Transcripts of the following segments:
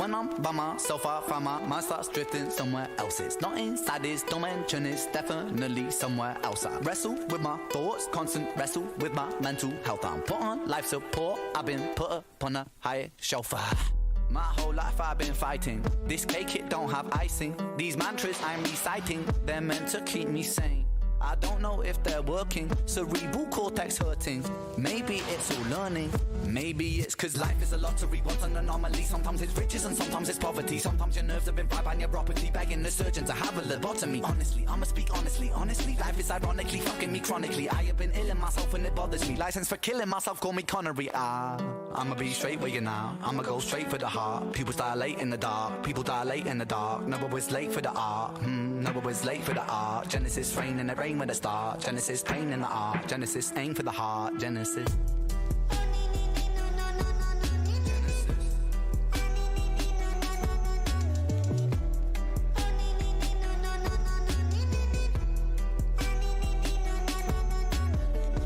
When I'm by myself, I find my mind starts drifting somewhere else. It's not inside this dimension, it's definitely somewhere else. I wrestle with my thoughts, constant wrestle with my mental health. I'm put on life support, I've been put upon a higher shelf. My whole life I've been fighting. This cake, it don't have icing. These mantras I'm reciting, they're meant to keep me sane. I don't know if they're working, cerebral cortex hurting. Maybe it's all learning. Maybe it's cause life is a lottery, what's an anomaly. Sometimes it's riches and sometimes it's poverty. Sometimes your nerves have been fried by neuropathy, begging the surgeon to have a lobotomy. Honestly, I'ma speak honestly. Life is ironically fucking me chronically. I have been ill in myself and it bothers me. License for killing myself, call me Connery. I'ma be straight with you now. I'ma go straight for the heart. People dilate in the dark. People dilate in the dark. Never was late for the art. Never was late for the art. Genesis rain and it rain with a star. Genesis pain in the art. Genesis aim for the heart. Genesis.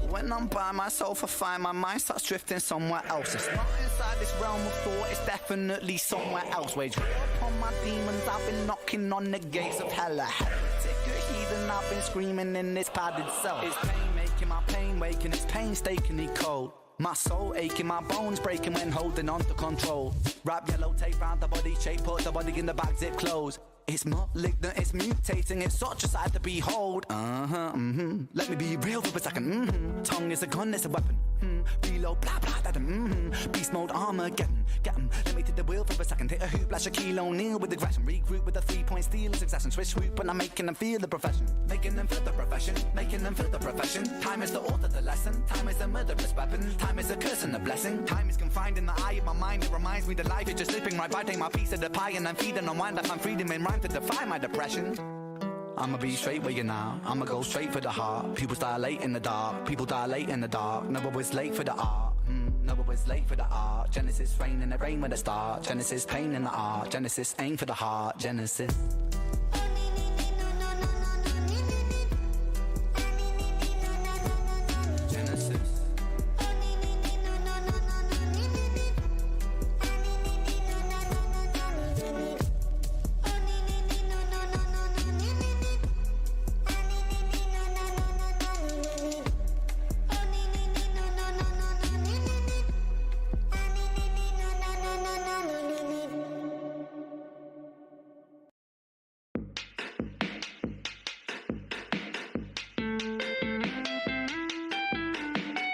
When I'm by myself, I find my mind starts drifting somewhere else. It's not inside this realm of thought, it's definitely somewhere else. Wage war upon my demons, I've been knocking on the gates of hell. A heretic, a heathen, I've been screaming in this padded cell. It's pain making my pain waking, it's painstakingly cold. My soul aching, my bones breaking when holding on to control. Wrap yellow tape round the body shape, put the body in the back, zip close. It's malignant, it's mutating, it's such a sight to behold. Let me be real for a second. Tongue is a gun, it's a weapon. Reload, blah blah, that beast mode, Armageddon. Get 'em, let me take the wheel for a second. Hit a hoop, like Shaquille O'Neal with aggression. Regroup with a 3-point steal in succession. Switch swoop when I'm making them feel the profession. Making them feel the profession, making them feel the profession. Time is the author, the lesson. Time is a murderous weapon. Time is a curse and a blessing. Time is confined in the eye of my mind. It reminds me that life is just slipping right by. Take my piece of the pie and I'm feeding on wine that I'm freedom in rhyme to defy my depression. I'ma be straight with you now. I'ma go straight for the heart. People dilate in the dark. People dilate in the dark. Never was late for the art. Never was late for the art. Genesis rain and it rain with a star. Genesis pain in the art. Genesis aim for the heart. Genesis.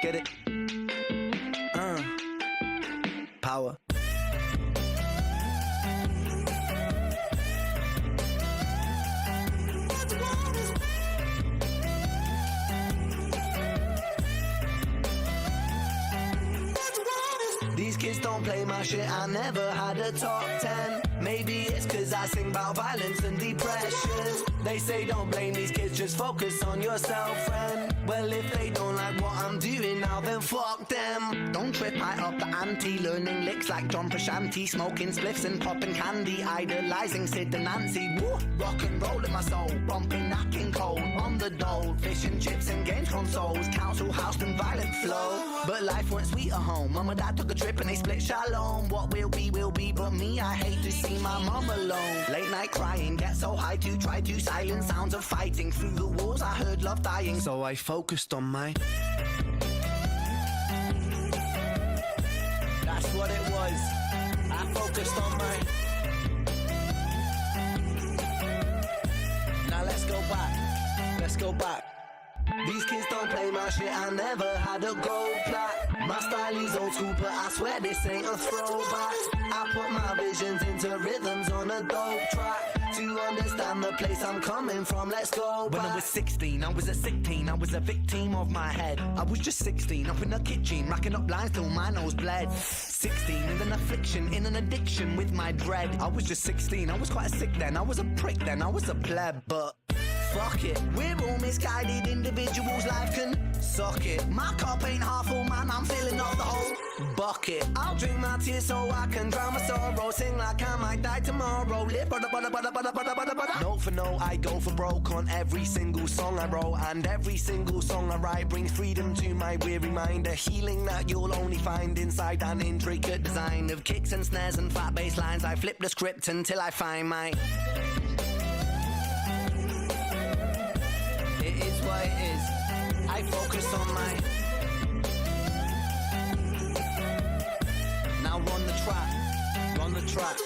Get it? Power. These kids don't play my shit, I never had a top 10. Maybe it's cause I sing about violence and depression. They say don't blame these kids, just focus on yourself, friend. Well, if they don't like what I'm doing now, then fuck them. Don't trip, I up the ante, learning licks like John Frusciante, smoking spliffs and popping candy, idolizing Sid and Nancy. Woo! Rock and roll in my soul, bumping that King Cole on the dole, fish and chips and games consoles, council house and violent flow. But life went sweet at home. Mum and dad took a trip and they split shalom. What will be, but me, I hate to see my mom alone. Late night crying, get so high to try to silence sounds of fighting. Through the walls I heard love dying, so I focused on my... That's what it was. I focused on my... Now let's go back. Let's go back. These kids don't play my shit, I never had a gold plaque. My style is old school, but I swear this ain't a throwback. I put my visions into rhythms on a dope track. To understand the place I'm coming from, let's go back. When I was 16, I was a sick teen, I was a victim of my head. I was just 16, up in the kitchen, racking up lines till my nose bled. 16, in an affliction, in an addiction with my dread. I was just 16, I was quite sick then, I was a prick then, I was a pleb, but... Fuck it, we're all misguided individuals, life can suck it. My cup ain't half full, man, I'm filling up the whole bucket. I'll drink my tears so I can drown my sorrow. Sing like I might die tomorrow. Live note for note, I go for broke on every single song I wrote. And every single song I write brings freedom to my weary mind. A healing that you'll only find inside an intricate design of kicks and snares and fat bass lines. I flip the script until I find my... It is what it is. I focus on my... Now run the track. Run the track.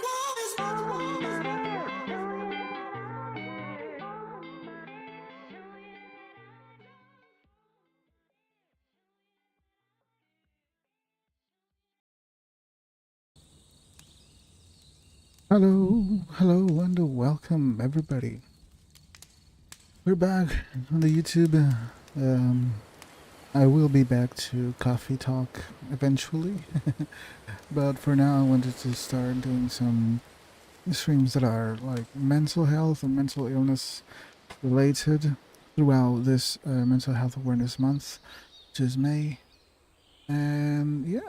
Hello, and welcome everybody. We're back on the YouTube. I will be back to coffee talk eventually, but for now I wanted to start doing some streams that are like mental health and mental illness related throughout this mental health awareness month, which is May. And yeah,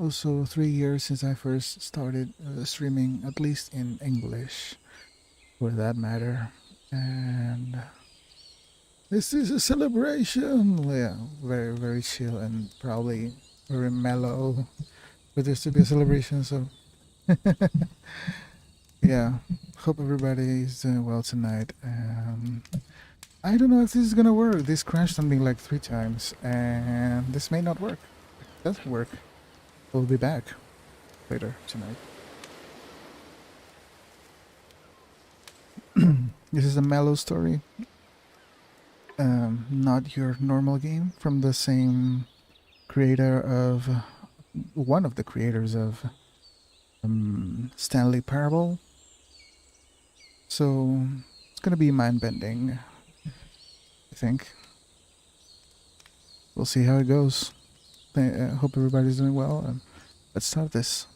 also 3 years since I first started streaming, at least in English, for that matter. And this is a celebration. Yeah, very, very chill and probably very mellow for this to be a celebration. So yeah, hope everybody is doing well tonight. I don't know if this is gonna work. This crashed on me like 3 times, and this may not work. Doesn't work. We'll be back later tonight. This is a mellow story. Not your normal game, from the same creator of one of the creators of Stanley Parable. So it's gonna be mind-bending, I think. We'll see how it goes. I hope everybody's doing well, and let's start this.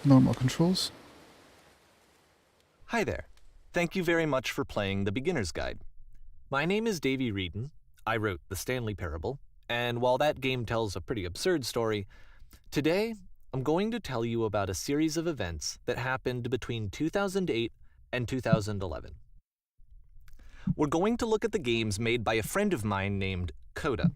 Normal controls. Hi there. Thank you very much for playing the Beginner's Guide. My name is Davey Reedon. I wrote the Stanley Parable. And while that game tells a pretty absurd story, today I'm going to tell you about a series of events that happened between 2008 and 2011. We're going to look at the games made by a friend of mine named Coda.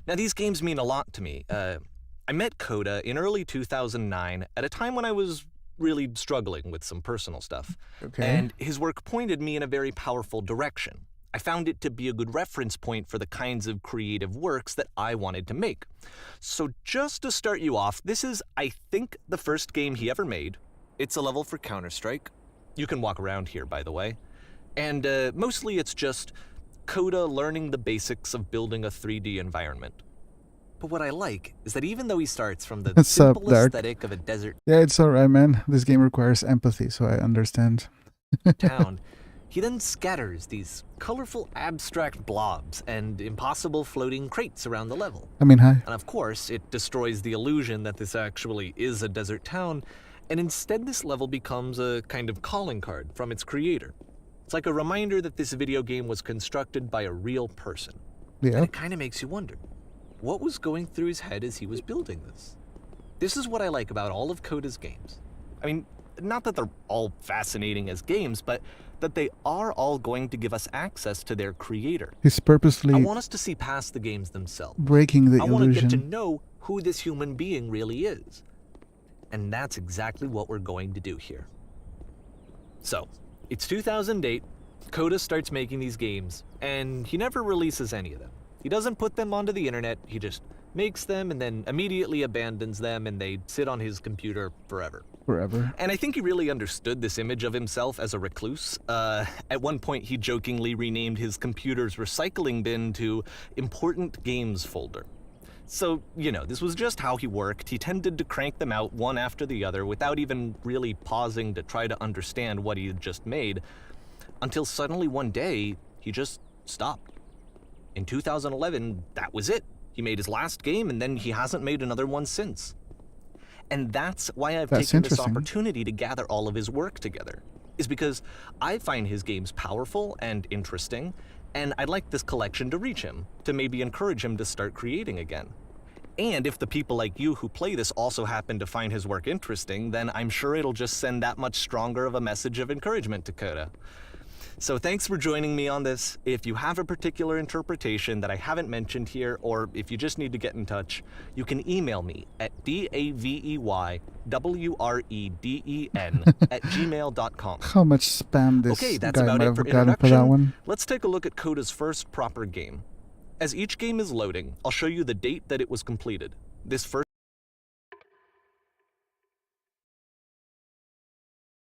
Now, these games mean a lot to me. I met Coda in early 2009 at a time when I was really struggling with some personal stuff. Okay. And his work pointed me in a very powerful direction. I found it to be a good reference point for the kinds of creative works that I wanted to make. So just to start you off, this is, I think, the first game he ever made. It's a level for Counter-Strike. You can walk around here, by the way. And mostly it's just Coda learning the basics of building a 3D environment. But what I like is that even though he starts from the simple aesthetic of a desert Yeah, it's alright, man. This game requires empathy, so I understand. town, he then scatters these colorful abstract blobs and impossible floating crates around the level. I mean, hi. And of course, it destroys the illusion that this actually is a desert town, and instead this level becomes a kind of calling card from its creator. It's like a reminder that this video game was constructed by a real person. Yeah. And it kind of makes you wonder, what was going through his head as he was building this? This is what I like about all of Coda's games. I mean, not that they're all fascinating as games, but that they are all going to give us access to their creator. He's purposely I want us to see past the games themselves. breaking the I want to get to illusion. know who this human being really is. And that's exactly what we're going to do here. So, it's 2008, Coda starts making these games, and he never releases any of them. He doesn't put them onto the internet, he just makes them and then immediately abandons them, and they sit on his computer forever. And I think he really understood this image of himself as a recluse. At one point, he jokingly renamed his computer's recycling bin to Important Games Folder. So, you know, this was just how he worked. He tended to crank them out one after the other without even really pausing to try to understand what he had just made. until suddenly one day, he just stopped. In 2011, that was it. He made his last game, and then he hasn't made another one since. And that's why I've taken this opportunity to gather all of his work together, is because I find his games powerful and interesting, and I'd like this collection to reach him, to maybe encourage him to start creating again. And if the people like you who play this also happen to find his work interesting, then I'm sure it'll just send that much stronger of a message of encouragement to Coda. So thanks for joining me on this. If you have a particular interpretation that I haven't mentioned here, or if you just need to get in touch, you can email me at daveywreden@gmail.com. How much spam this okay, that's guy about might it for have gotten for that introduction. one. Let's take a look at Coda's first proper game. As each game is loading, I'll show you the date that it was completed. This first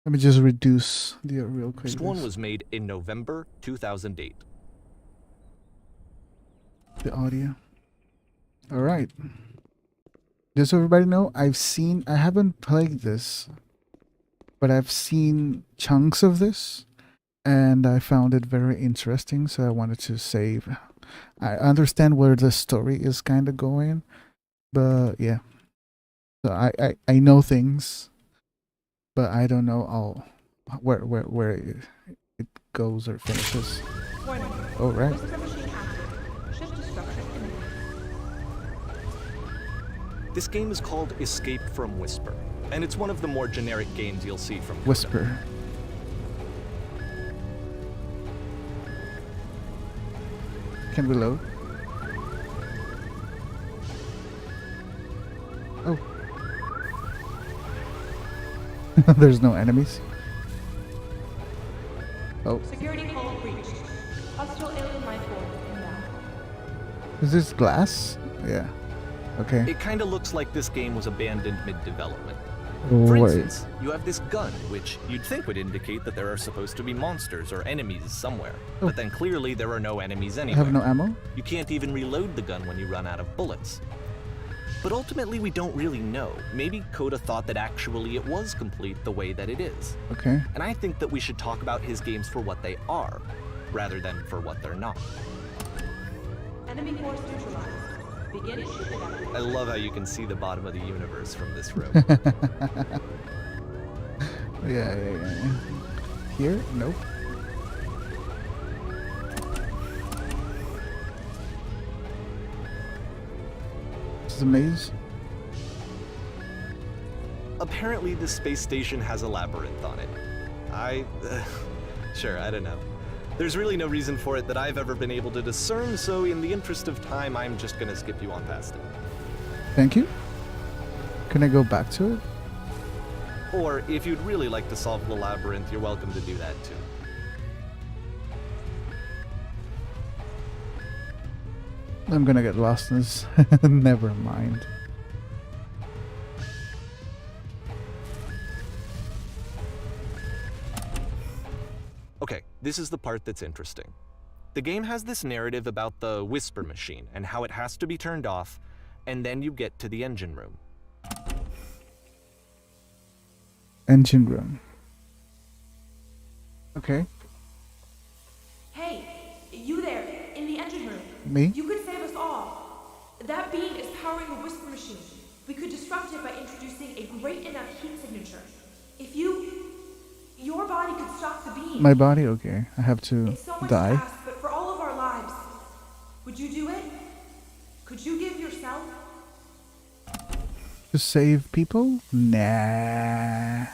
Let me just reduce the real quick. First one was made in November 2008. The audio. All right. Just so everybody know, I haven't played this, but I've seen chunks of this, and I found it very interesting, so I wanted to save. I understand where the story is kind of going, but yeah. So I know things, but I don't know all where it goes or finishes. Warning. Oh, right. Whisper machine active. Shift destruction imminent. This game is called Escape from Whisper, and it's one of the more generic games you'll see from Coda. Whisper. Can we load? Oh. There's no enemies. Oh. Security hull breached. Hostile alien life form inbound. Is this glass? Yeah. Okay. It kind of looks like this game was abandoned mid-development. Oh, For wait. instance, you have this gun, which you'd think would indicate that there are supposed to be monsters or enemies somewhere. Oh. But then clearly there are no enemies I anywhere. have no ammo? You can't even reload the gun when you run out of bullets. But ultimately we don't really know. Maybe Coda thought that actually it was complete the way that it is. Okay. And I think that we should talk about his games for what they are, rather than for what they're not. Enemy force neutralized. Begin ship evacuation. I love how you can see the bottom of the universe from this room. Yeah. Here? Nope. This is a maze. Apparently the space station has a labyrinth on it. Sure, I don't know. There's really no reason for it that I've ever been able to discern, so in the interest of time, I'm just gonna skip you on past it. Thank you. Can I go back to it? Or, if you'd really like to solve the labyrinth, you're welcome to do that too. I'm gonna get lost in this. Never mind. Okay, this is the part that's interesting. The game has this narrative about the whisper machine and how it has to be turned off, and then you get to the engine room. Engine room. Okay. Hey, you there, in the engine room. Me? You could save us all. That beam is powering a whisper machine. We could disrupt it by introducing a great enough heat signature. If your body could stop the beam. My body? Okay. I have to It's so much die. to ask, but for all of our lives, would you do it? Could you give yourself? To save people? Nah.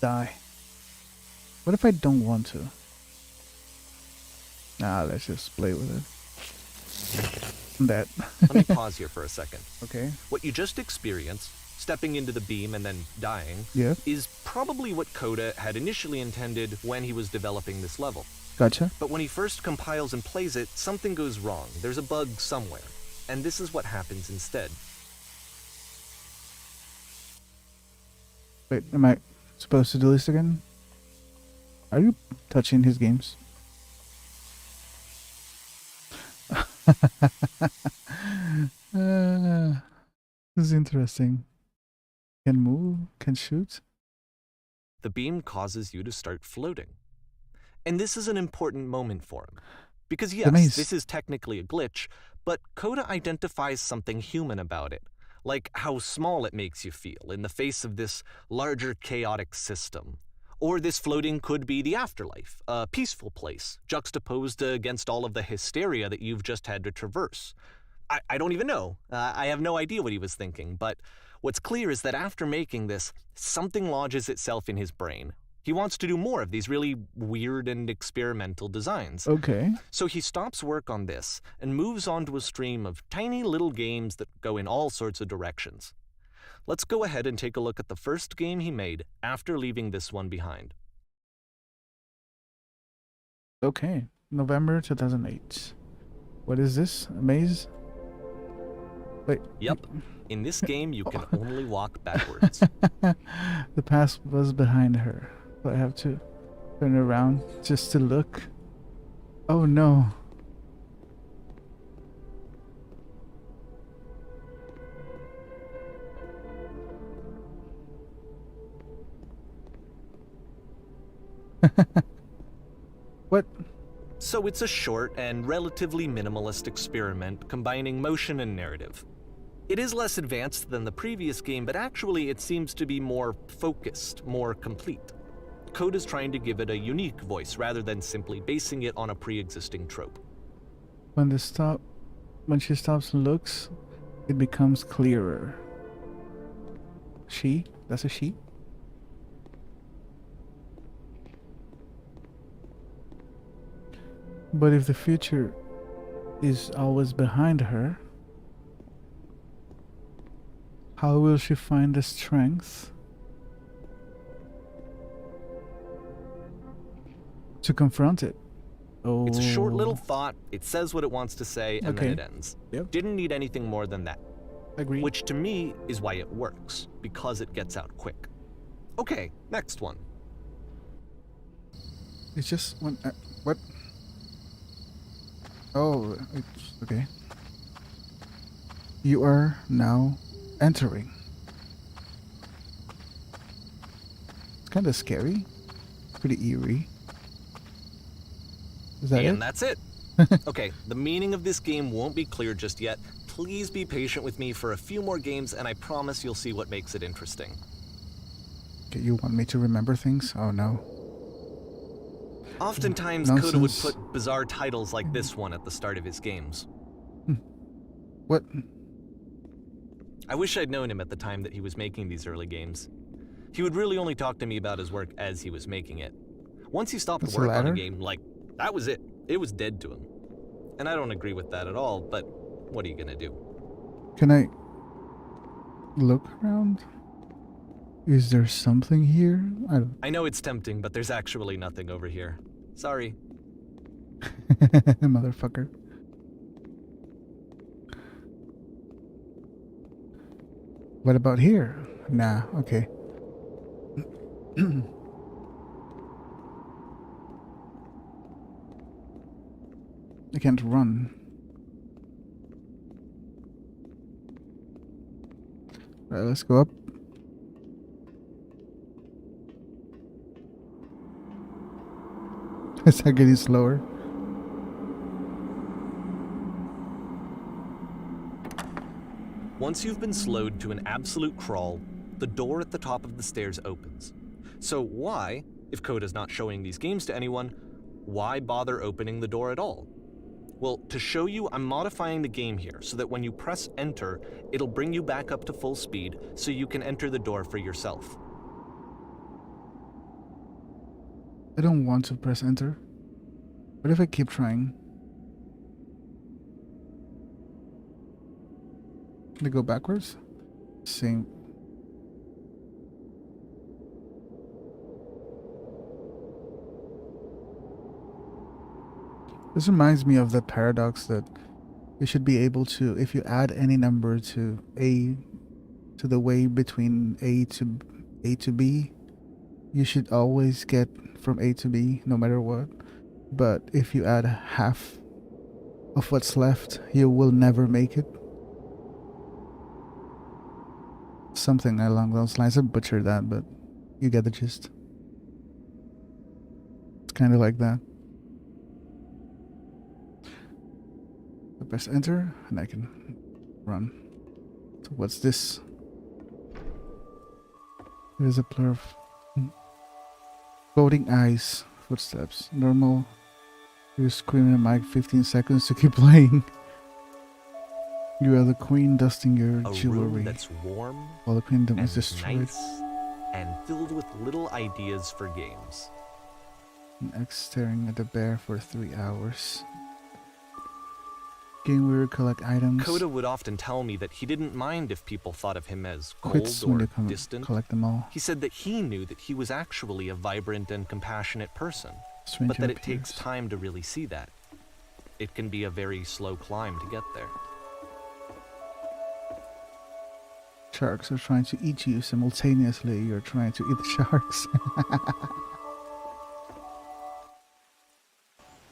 Die. What if I don't want to? Nah, let's just play with it. That. Let me pause here for a second. Okay. What you just experienced, stepping into the beam and then dying, Yeah. is probably what Coda had initially intended when he was developing this level. Gotcha. But when he first compiles and plays it, something goes wrong. There's a bug somewhere. And this is what happens instead. Wait, am I supposed to do this again? Are you touching his games? This is interesting. Can move, can shoot. the beam causes you to start floating. And this is an important moment for him. Because yes, maze. this is technically a glitch, but Coda identifies something human about it, like how small it makes you feel in the face of this larger chaotic system. Or this floating could be the afterlife, a peaceful place, juxtaposed against all of the hysteria that you've just had to traverse. I don't even know. I have no idea what he was thinking, but what's clear is that after making this, something lodges itself in his brain. He wants to do more of these really weird and experimental designs. Okay. So he stops work on this and moves on to a stream of tiny little games that go in all sorts of directions. Let's go ahead and take a look at the first game he made after leaving this one behind. Okay. November 2008. What is this? A maze? Wait. Yep. In this game, you can only walk backwards. The past was behind her. So I have to turn around just to look. Oh no. What? So it's a short and relatively minimalist experiment combining motion and narrative. It is less advanced than the previous game, but actually it seems to be more focused, more complete. Code is trying to give it a unique voice rather than simply basing it on a pre-existing trope. When she stops and looks, it becomes clearer. She? That's a she? But if the future is always behind her, how will she find the strength to confront it? Oh. It's a short little thought, it says what it wants to say, and Okay. then it ends. Yep. Didn't need anything more than that. Agreed. Which to me is why it works, because it gets out quick. Okay, next one. It's just one. What? Oh, it's okay. You are now entering. It's kind of scary. Pretty eerie. Is that And it? that's it. Okay, the meaning of this game won't be clear just yet. Please be patient with me for a few more games, and I promise you'll see what makes it interesting. Okay, you want me to remember things? Oh no. Oftentimes, Coda would Nonsense. put bizarre titles like this one at the start of his games. What? I wish I'd known him at the time that he was making these early games. He would really only talk to me about his work as he was making it. Once he stopped That's work the on a ladder? game, like, that was it. It was dead to him. And I don't agree with that at all, but what are you gonna do? Can I look around? Is there something here? I don't. I know it's tempting, but there's actually nothing over here. Sorry. Motherfucker. What about here? Nah, okay. I can't run. Alright, let's go up. Is that getting slower? Once you've been slowed to an absolute crawl, the door at the top of the stairs opens. So why, if Coda's not showing these games to anyone, why bother opening the door at all? Well, to show you, I'm modifying the game here so that when you press enter, it'll bring you back up to full speed so you can enter the door for yourself. I don't want to press enter. What if I keep trying? Can I go backwards? Same. This reminds me of the paradox that you should be able to, if you add any number to the way between A to B, you should always get from A to B no matter what. But if you add half of what's left, you will never make it. Something along those lines. I butchered that, but you get the gist. kind of like that. I press enter and I can run. So what's this? There's a blur of floating eyes, footsteps, normal. You scream in a mic 15 seconds to keep playing. You are the queen dusting your A jewelry. room that's warm While the kingdom and is destroyed. nice and filled with little ideas for games. An X staring at the bear for 3 hours. Game where you collect items. Coda would often tell me that he didn't mind if people thought of him as cold Quits when or you distant. collect them all. He said that he knew that he was actually a vibrant and compassionate person, Stranger but that it takes appears. time to really see that. It can be a very slow climb to get there. Sharks are trying to eat you simultaneously. You're trying to eat the sharks.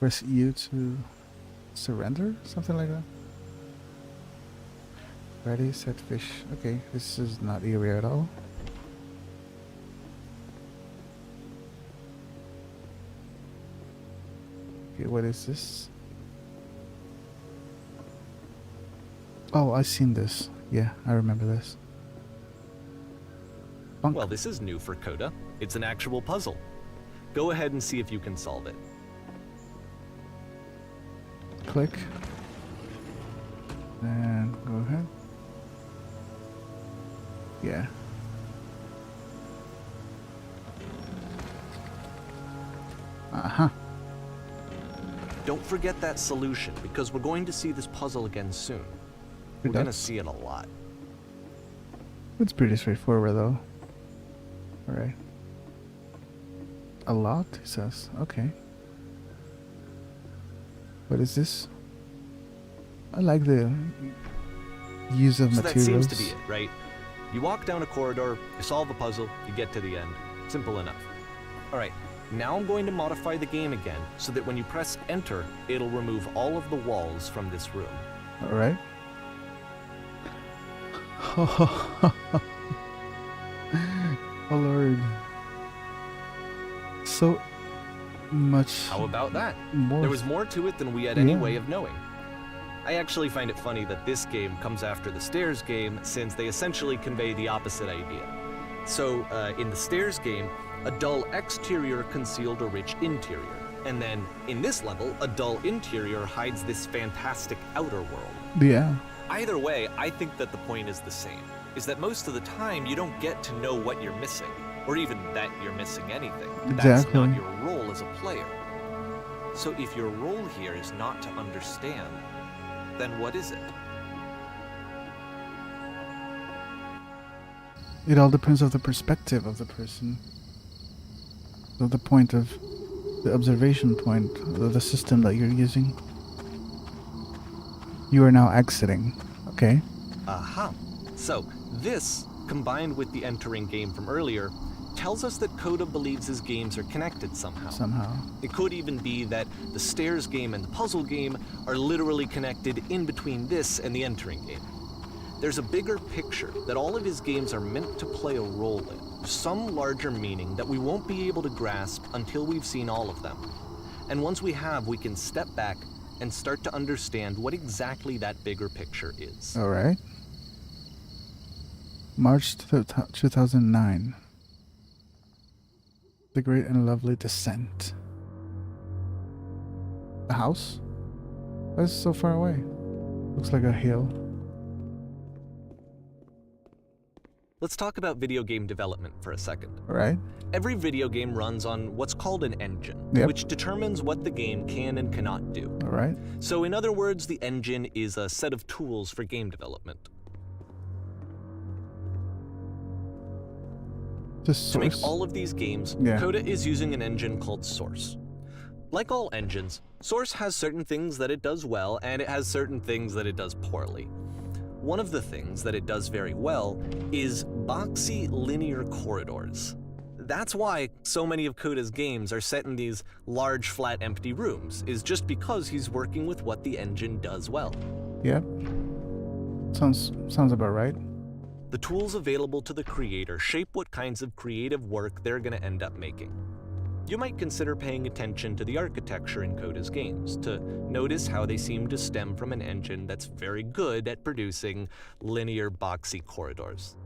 Press U to surrender? Something like that. Ready, set fish. Okay, this is not eerie at all. Okay, what is this? Oh, I've seen this. Yeah, I remember this. Bunk. Well, this is new for Coda. It's an actual puzzle. Go ahead and see if you can solve it. Click. And go ahead. Yeah. Uh-huh. Don't forget that solution, because we're going to see this puzzle again soon. We're going to see it a lot. It's pretty straightforward though. Alright. A lot, he says. Okay. What is this? I like the use of So materials. that seems to be it, right? You walk down a corridor, you solve the puzzle, you get to the end. Simple enough. Alright, now I'm going to modify the game again, so that when you press enter, it'll remove all of the walls from this room. Alright. Oh Lord. So much How about that? more. There was more to it than we had any way of knowing. I actually find it funny that this game comes after the Stairs game, since they essentially convey the opposite idea. So, in the Stairs game, a dull exterior concealed a rich interior. And then, in this level, a dull interior hides this fantastic outer world. Yeah. Either way, I think that the point is the same, is that most of the time you don't get to know what you're missing, or even that you're missing anything. That's Exactly. not your role as a player. So if your role here is not to understand, then what is it? It all depends on the perspective of the person. So the point of the observation point of the system that you're using. You are now exiting. Okay. Aha. So this, combined with the entering game from earlier, tells us that Coda believes his games are connected somehow. Somehow. It could even be that the Stairs game and the puzzle game are literally connected in between this and the entering game. There's a bigger picture that all of his games are meant to play a role in, some larger meaning that we won't be able to grasp until we've seen all of them. And once we have, we can step back and start to understand what exactly that bigger picture is. Alright. March 2009. The Great and Lovely Descent. A house? Why is it so far away? Looks like a hill. Let's talk about video game development for a second. Alright. Every video game runs on what's called an engine, Yep. which determines what the game can and cannot do. Alright. So in other words, the engine is a set of tools for game development. The To make source. all of these games, Yeah. Coda is using an engine called Source. Like all engines, Source has certain things that it does well, and it has certain things that it does poorly. One of the things that it does very well is boxy linear corridors. That's why so many of Coda's games are set in these large, flat, empty rooms, is just because he's working with what the engine does well. Yep. Sounds about right. The tools available to the creator shape what kinds of creative work they're going to end up making. you might consider paying attention to the architecture in Coda's games to notice how they seem to stem from an engine that's very good at producing linear boxy corridors.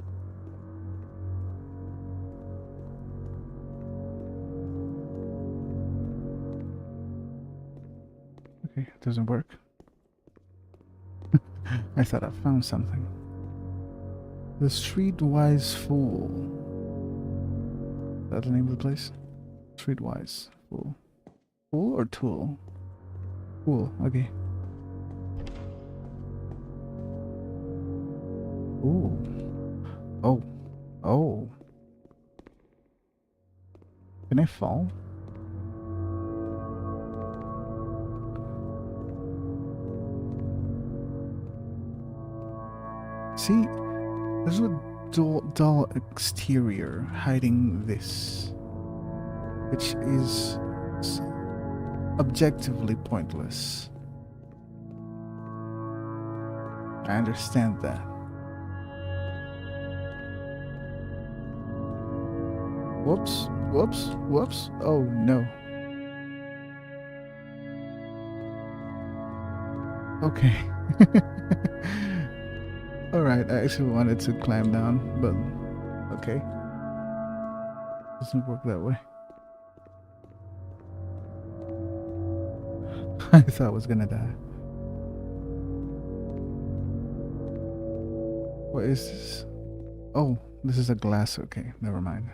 Okay, it doesn't work. I thought I found something. The Streetwise Fool. Is that the name of the place? Streetwise Fool. Fool or Tool? Fool, okay. Ooh. Oh. Oh. Can I fall? See, there's a dull exterior hiding this, which is objectively pointless. I understand that. Whoops, whoops, whoops. Oh no. Okay. Alright, I actually wanted to climb down, but okay. Doesn't work that way. I thought I was gonna die. What is this? Oh, this is a glass. Okay, never mind.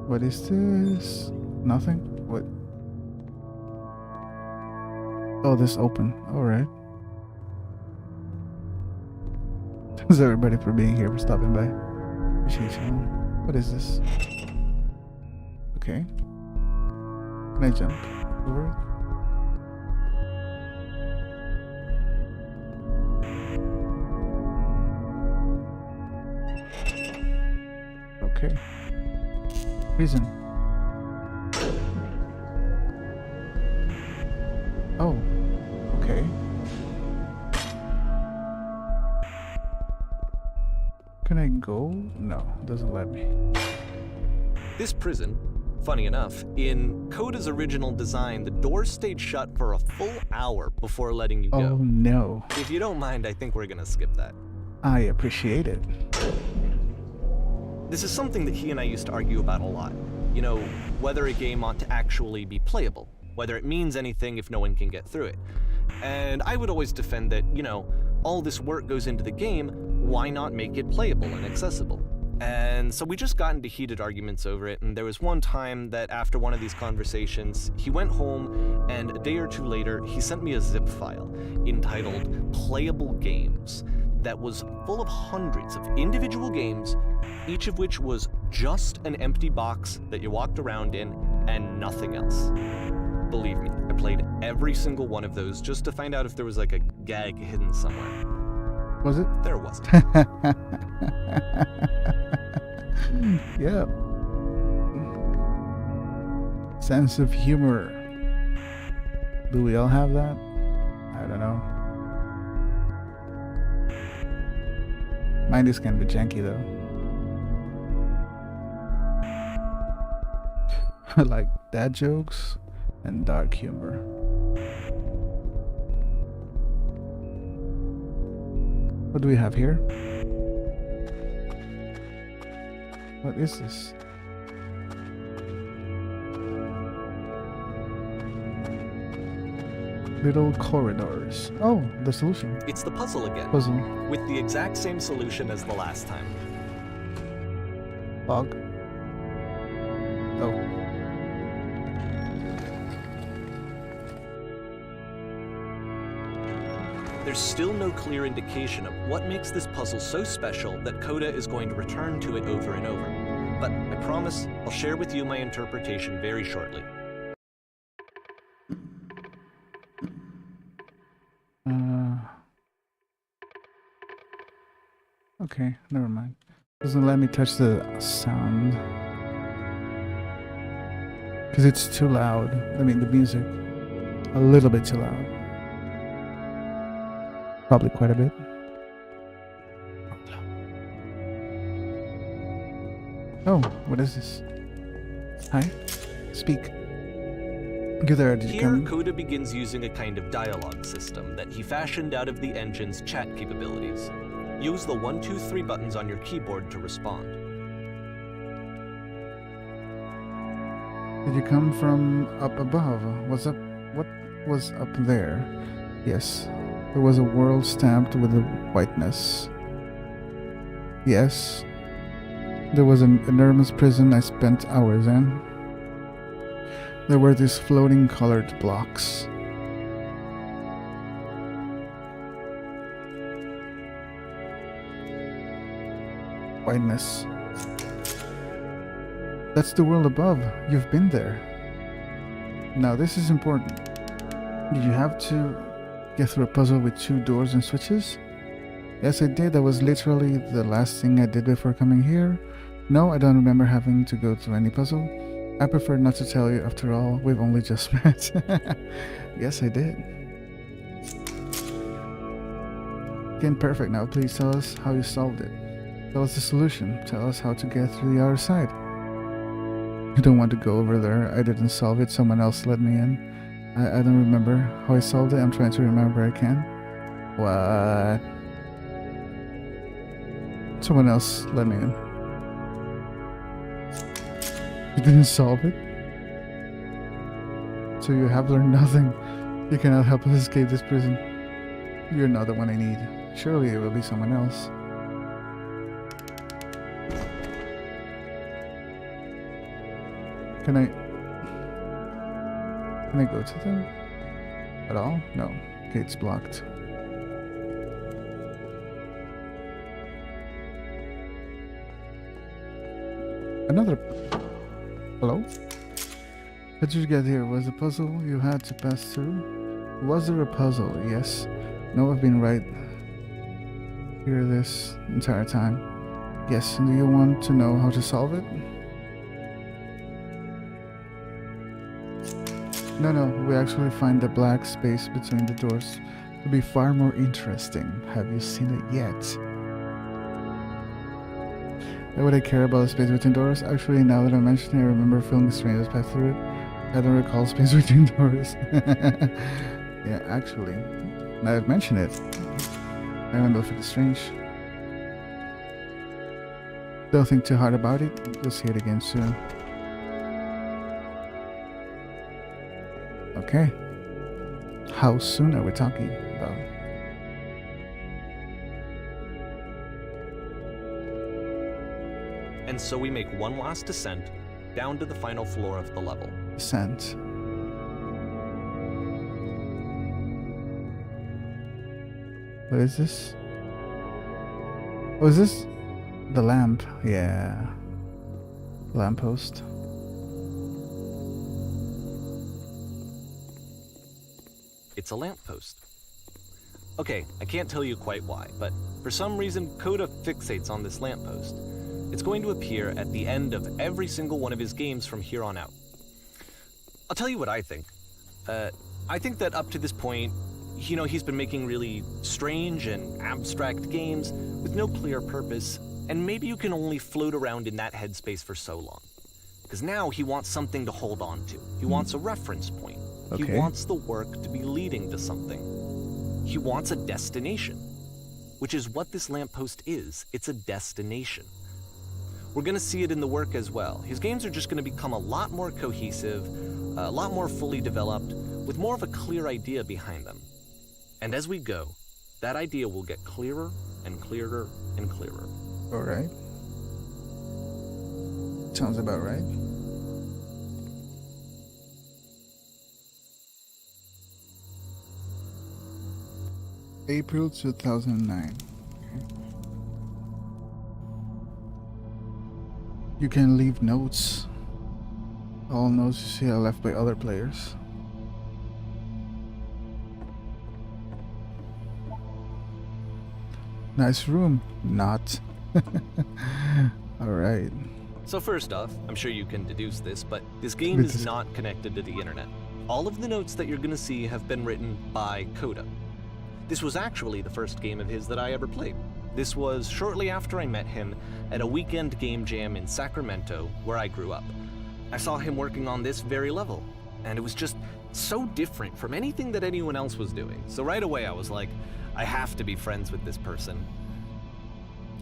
What is this? Nothing? What? Oh, this open. Alright. Thanks everybody for being here, for stopping by. Appreciate you. What is this? Okay. Can I jump over it? Okay. Prison. Oh, okay. Can I go? No, it doesn't let me. This prison, funny enough, in Coda's original design, the doors stayed shut for a full hour before letting you go. Oh no. If you don't mind, I think we're gonna skip that. I appreciate it. This is something that he and I used to argue about a lot. You know, whether a game ought to actually be playable, whether it means anything if no one can get through it. And I would always defend that, you know, all this work goes into the game, why not make it playable and accessible? And so we just got into heated arguments over it, and there was one time that after one of these conversations, he went home, and a day or two later, he sent me a zip file entitled Playable Games that was full of hundreds of individual games, each of which was just an empty box that you walked around in and nothing else. Believe me, I played every single one of those just to find out if there was like a gag hidden somewhere. Was it? There wasn't. Yeah. Sense of humor. Do we all have that? I don't know. Mine is kind of janky though. I like dad jokes and dark humor. What do we have here? What is this? Little corridors. Oh, the solution. It's the puzzle again, Puzzle. with the exact same solution as the last time. Fog. Oh. There's still no clear indication of what makes this puzzle so special that Coda is going to return to it over and over. But I promise I'll share with you my interpretation very shortly. Okay, never mind. Doesn't let me touch the sound. Because it's too loud. I mean, the music. A little bit too loud. Probably quite a bit. Oh, what is this? Hi? Speak. Good there, did you Here, come? Coda begins using a kind of dialogue system that he fashioned out of the engine's chat capabilities. Use the 1, 2, 3 buttons on your keyboard to respond. Did you come from up above? What was up there? Yes. There was a world stamped with a whiteness. Yes. There was an enormous prison I spent hours in. There were these floating colored blocks. Whiteness. That's the world above. You've been there. Now this is important. Did you have to get through a puzzle with 2 doors and switches? Yes, I did. That was literally the last thing I did before coming here. No, I don't remember having to go through any puzzle. I prefer not to tell you. After all, we've only just met. Yes, I did. Again, perfect. Now please tell us how you solved it. Tell us the solution. Tell us how to get through the other side. You don't want to go over there. I didn't solve it. Someone else let me in. I don't remember how I solved it. I'm trying to remember. I can. What? Someone else let me in. You didn't solve it? So you have learned nothing. You cannot help us escape this prison. You're not the one I need. Surely it will be someone else. Can I go to them? At all? No. Gate's blocked. Another... Hello? How did you get here? Was a puzzle you had to pass through? Was there a puzzle? Yes. No, I've been right here this entire time. Yes, and do you want to know how to solve it? No, we actually find the black space between the doors. It'll be far more interesting. Have you seen it yet? Why would I care about the space between doors? Actually, now that I mention it, I remember feeling strange path through it. I don't recall space between doors. Yeah, actually, now I've mentioned it, I remember feeling strange. Don't think too hard about it. You'll see it again soon. Okay. How soon are we talking about? And so we make one last descent down to the final floor of the level. Descent. What is this? Oh, is this the lamp? Yeah. Lamppost. It's a lamppost. Okay, I can't tell you quite why, but for some reason Coda fixates on this lamppost. It's going to appear at the end of every single one of his games from here on out. I'll tell you what I think. I think that up to this point, you know, he's been making really strange and abstract games with no clear purpose, and maybe you can only float around in that headspace for so long. Because now he wants something to hold on to. He wants a reference point. Okay. He wants the work to be leading to something. He wants a destination, which is what this lamppost is. It's a destination. We're going to see it in the work as well. His games are just going to become a lot more cohesive, a lot more fully developed, with more of a clear idea behind them. And as we go, that idea will get clearer and clearer and clearer. All right. Sounds about right. April 2009. You can leave notes. All notes you see are left by other players. Nice room. Not. Alright. So first off, I'm sure you can deduce this, but this game is not connected to the internet. All of the notes that you're going to see have been written by Coda. This was actually the first game of his that I ever played. This was shortly after I met him at a weekend game jam in Sacramento, where I grew up. I saw him working on this very level, and it was just so different from anything that anyone else was doing. So right away I was like, I have to be friends with this person.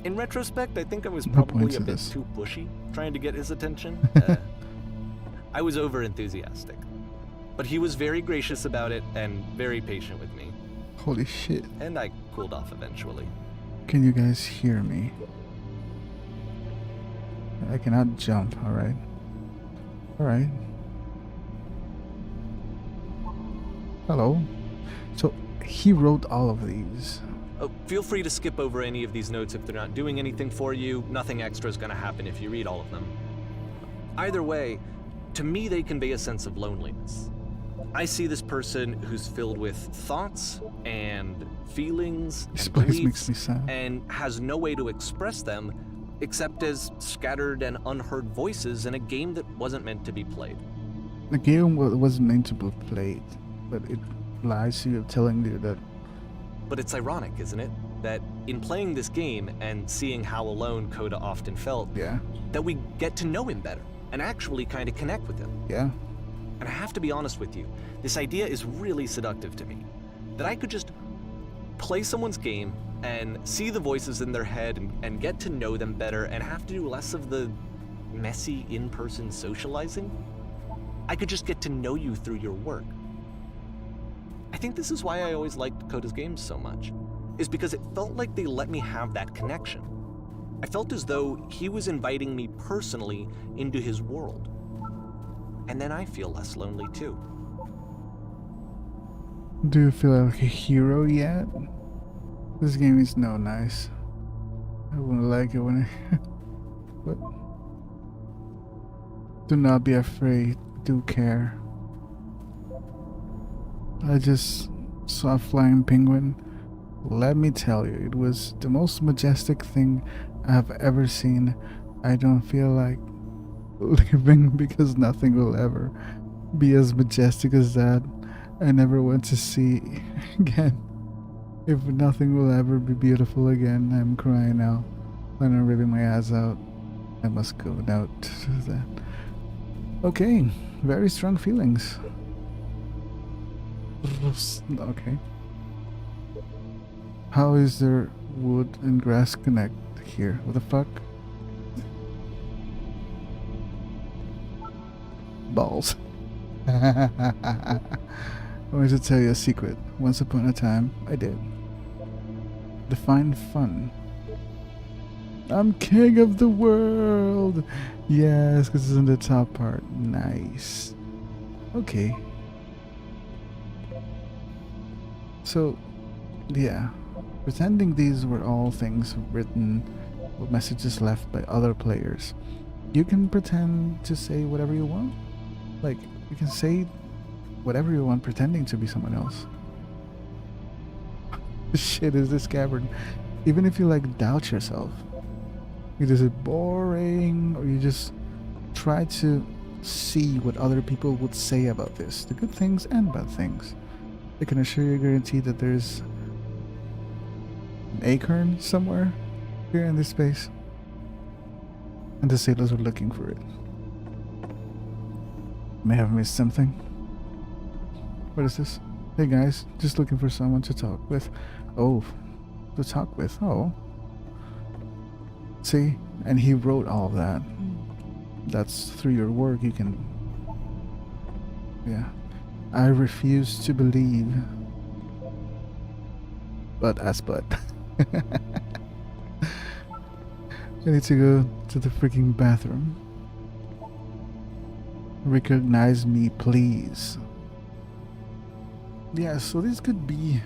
In retrospect, I think I was probably a bit too pushy, trying to get his attention. I was over-enthusiastic. But he was very gracious about it and very patient with me. Holy shit. And I cooled off eventually. Can you guys hear me? I cannot jump, alright? Alright. Hello. So, he wrote all of these. Oh, feel free to skip over any of these notes if they're not doing anything for you. Nothing extra is going to happen if you read all of them. Either way, to me they convey a sense of loneliness. I see this person who's filled with thoughts and feelings This and place beliefs makes me sad. and has no way to express them except as scattered and unheard voices in a game that wasn't meant to be played. The game wasn't meant to be played, but it lies to you, telling you that. But it's ironic, isn't it? That in playing this game and seeing how alone Coda often felt, Yeah. that we get to know him better and actually kind of connect with him. Yeah. And I have to be honest with you, this idea is really seductive to me. That I could just play someone's game and see the voices in their head and get to know them better and have to do less of the messy in-person socializing. I could just get to know you through your work. I think this is why I always liked Coda's games so much, is because it felt like they let me have that connection. I felt as though he was inviting me personally into his world. And then I feel less lonely too. Do you feel like a hero yet? This game is no nice. I wouldn't like it when I. What? Do not be afraid. Do care. I just saw a flying penguin. Let me tell you, it was the most majestic thing I have ever seen. I don't feel like living because nothing will ever be as majestic as that. I never want to see again. If nothing will ever be beautiful again, I'm crying now. When I'm ripping my ass out. I must go now to that. Okay, very strong feelings. Okay. How is there wood and grass connect here? What the fuck? Balls. I want to tell you a secret. Once upon a time, I did. Define fun. I'm king of the world! Yes, because it's in the top part. Nice. Okay. So, yeah. Pretending these were all things written or messages left by other players. You can pretend to say whatever you want. Like, you can say whatever you want pretending to be someone else. Shit is this cavern. Even if you like doubt yourself. Is it boring, or you just try to see what other people would say about this, the good things and bad things. I can assure you, guarantee that there's an acorn somewhere here in this space, and the sailors are looking for it. May have missed something. What is this? Hey guys, just looking for someone to talk with. Oh, to talk with. Oh. See? And he wrote all of that. That's through your work. You can... Yeah. I refuse to believe. But as but. I need to go to the freaking bathroom. Recognize me, please. Yeah, so this could be...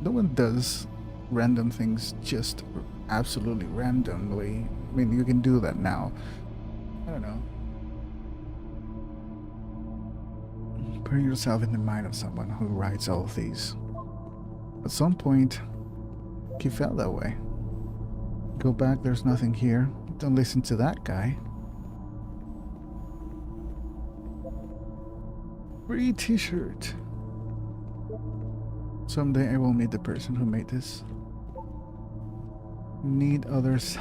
No one does random things just absolutely randomly. I mean, you can do that now. I don't know. Put yourself in the mind of someone who writes all of these. At some point, he felt that way. Go back, there's nothing here. Don't listen to that guy. Free t-shirt. Someday I will meet the person who made this. Need others.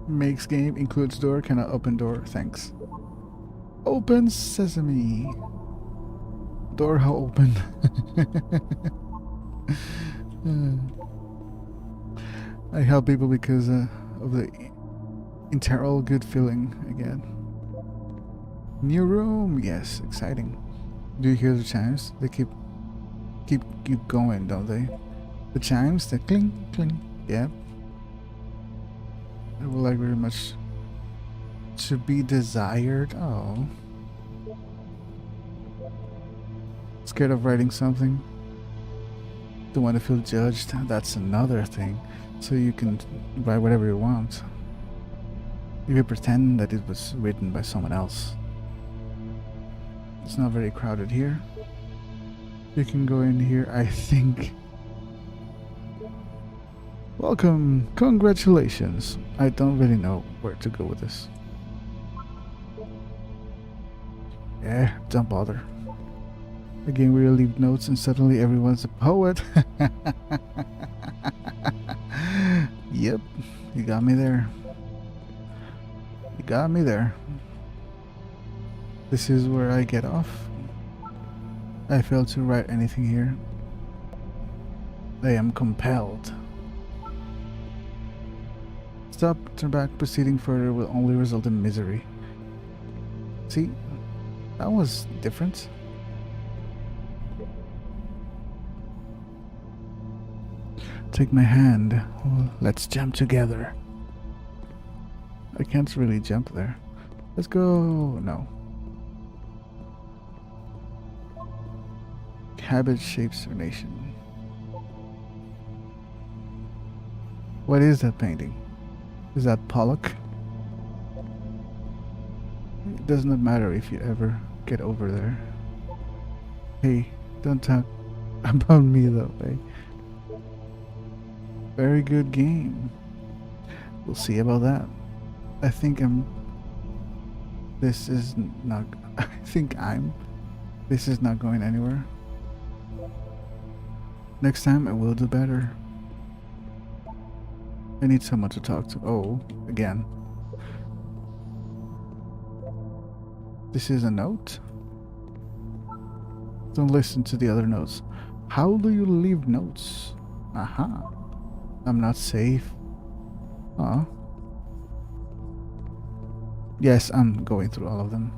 Makes game, includes door, cannot open door, thanks. Open sesame. Door how open. I help people because of the internal good feeling again. New room, yes, exciting. Do you hear the chimes? They keep going, don't they? The chimes, the cling, cling, yeah. I would like very much to be desired. Oh. Scared of writing something? Don't want to feel judged? That's another thing. So you can write whatever you want. You can pretend that it was written by someone else. It's not very crowded here. You can go in here, I think. Welcome, congratulations. I don't really know where to go with this. Yeah, don't bother. Again, we leave notes and suddenly everyone's a poet. Yep, you got me there. You got me there. This is where I get off. I failed to write anything here. I am compelled. Stop, turn back, proceeding further will only result in misery. See, that was different. Take my hand, let's jump together. I can't really jump there. Let's go, no. Cabbage shapes our nation. What is that painting? Is that Pollock? It does not matter if you ever get over there. Hey, don't talk about me that way. Very good game. We'll see about that. I think this is not going anywhere. Next time I will do better. I need someone to talk to. Oh, again. This is a note? Don't listen to the other notes. How do you leave notes? Aha. I'm not safe. Huh? Yes, I'm going through all of them.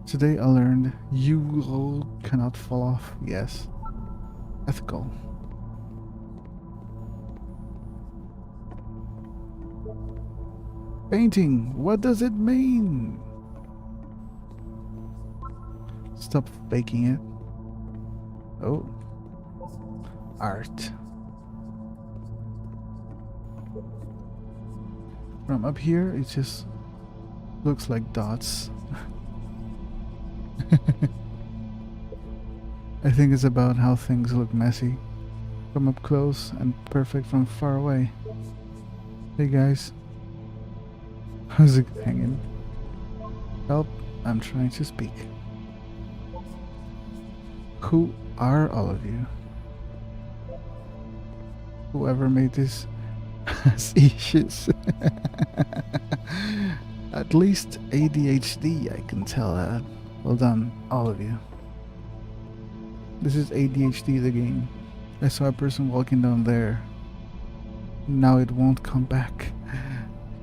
Today I learned you cannot fall off. Yes. Ethical. Painting. What does it mean? Stop faking it. Oh. Art. From up here, it just looks like dots. I think it's about how things look messy from up close and perfect from far away. Hey guys. How's it hanging? Help, I'm trying to speak. Who are all of you? Whoever made this has issues. At least ADHD, I can tell that. Well done, all of you. This is ADHD the game. I saw a person walking down there. Now it won't come back.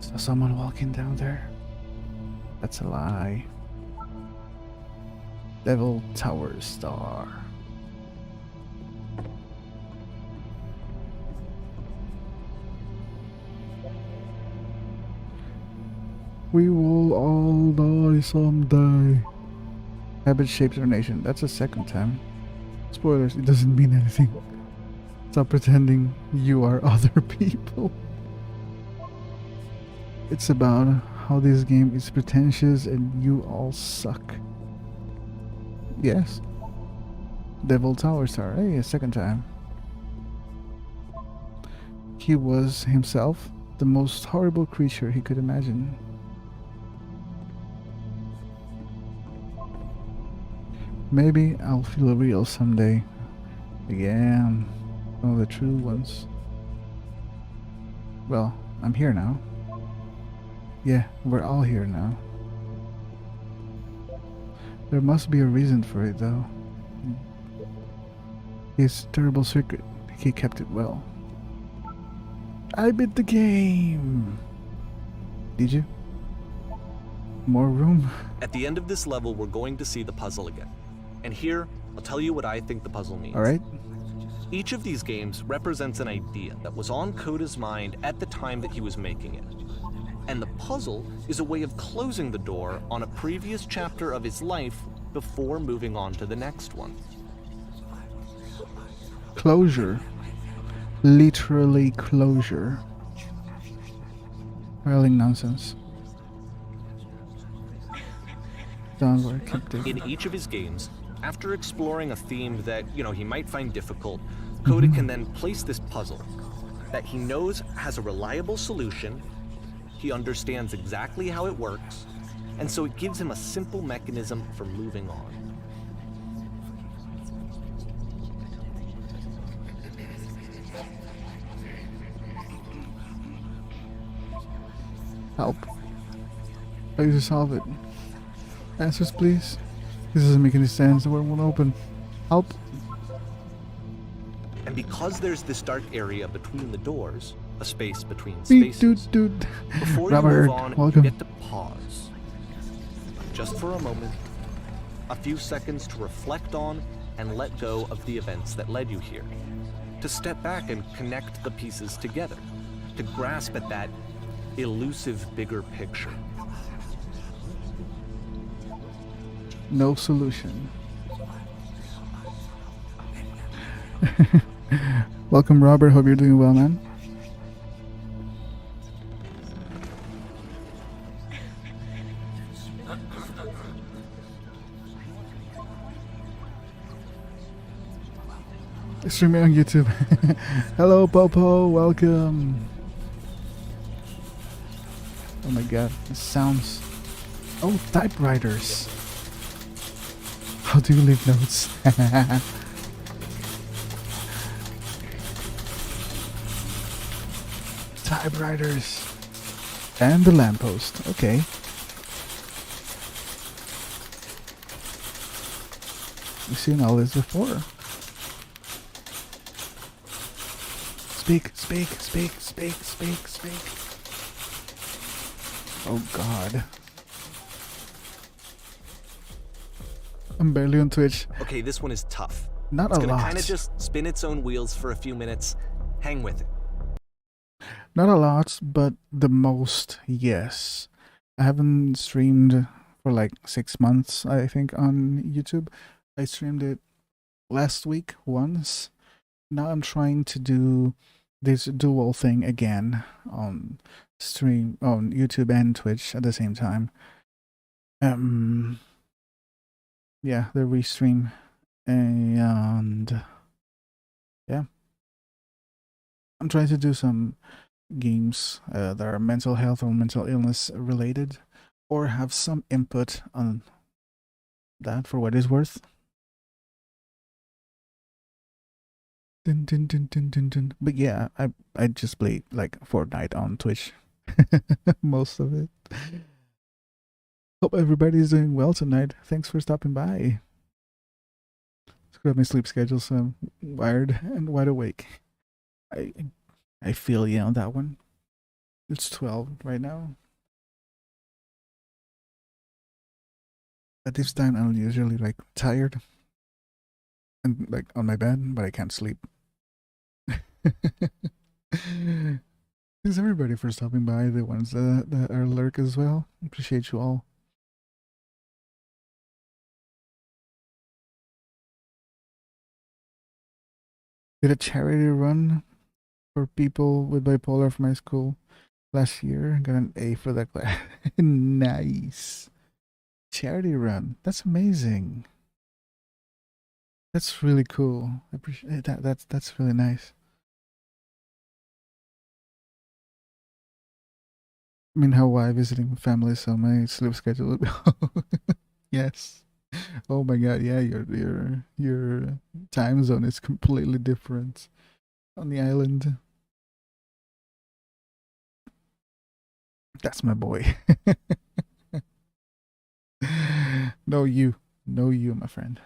Saw someone walking down there. That's a lie. Devil Tower Star. We will all die someday. Habit shapes our nation. That's the second time. Spoilers, it doesn't mean anything. Stop pretending you are other people. It's about how this game is pretentious and you all suck. Yes. Devil Tower Star. Hey, a second time. He was himself the most horrible creature he could imagine. Maybe I'll feel real someday. Yeah, some of the true ones. Well, I'm here now. Yeah, we're all here now. There must be a reason for it, though. His terrible secret, he kept it well. I beat the game! Did you? More room? At the end of this level, we're going to see the puzzle again. And here, I'll tell you what I think the puzzle means. Alright. Each of these games represents an idea that was on Coda's mind at the time that he was making it. And the puzzle is a way of closing the door on a previous chapter of his life before moving on to the next one. Closure. Literally closure. Filing nonsense. Downward, keep digging. In each of his games, after exploring a theme that, he might find difficult, Coda can then place this puzzle that he knows has a reliable solution, he understands exactly how it works, and so it gives him a simple mechanism for moving on. Help. How do you solve it? Answers, please. This doesn't make any sense. The door won't open. Help. And because there's this dark area between the doors, a space between Beat, spaces, dude. before Robert, you move on, welcome. you get to pause. Just for a moment, a few seconds to reflect on and let go of the events that led you here. To step back and connect the pieces together. To grasp at that elusive bigger picture. No solution. Welcome, Robert. Hope you're doing well, man. Streaming on YouTube. Hello, Popo. Welcome. Oh my god, this sounds... Oh, typewriters. How do you leave notes? Typewriters. And the lamppost. Okay. We've seen all this before. Speak. Oh god. I'm barely on Twitch. Okay, this one is tough. Not It's a gonna lot. kind of just spin its own wheels for a few minutes. Hang with it. Not a lot, but the most, yes. I haven't streamed for like 6 months, I think, on YouTube. I streamed it last week once. Now I'm trying to do this dual thing again on stream, on YouTube and Twitch at the same time. Yeah, the restream, and yeah, I'm trying to do some games that are mental health or mental illness related, or have some input on that for what it's worth. Dun, dun, dun, dun, dun, dun. But yeah, I just play like Fortnite on Twitch. Most of it. Hope everybody's doing well tonight. Thanks for stopping by. Screw up my sleep schedule, so I'm wired and wide awake. I feel you on that one. It's 12 right now. At this time, I'm usually like tired and like on my bed, but I can't sleep. Thanks everybody for stopping by, the ones that are lurk as well. Appreciate you all. Did a charity run for people with bipolar from my school last year. Got an A for that class. Nice. Charity run. That's amazing. That's really cool. I appreciate that. That's really nice. I'm in Hawaii visiting family, so my sleep schedule will be yes. Oh my god, yeah, your time zone is completely different on the island. That's my boy. No you, my friend.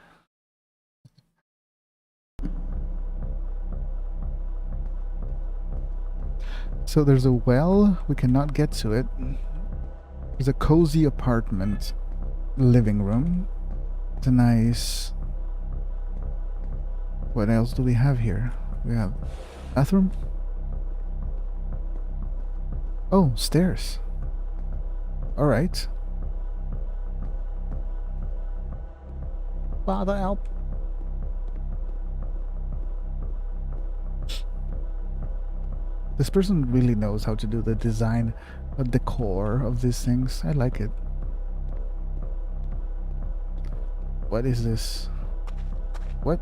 So there's a well, we cannot get to it. There's a cozy apartment, living room. It's a nice... What else do we have here? We have bathroom. Oh, stairs. Alright. Father, help. This person really knows how to do the design, decor of these things. I like it. What is this? What?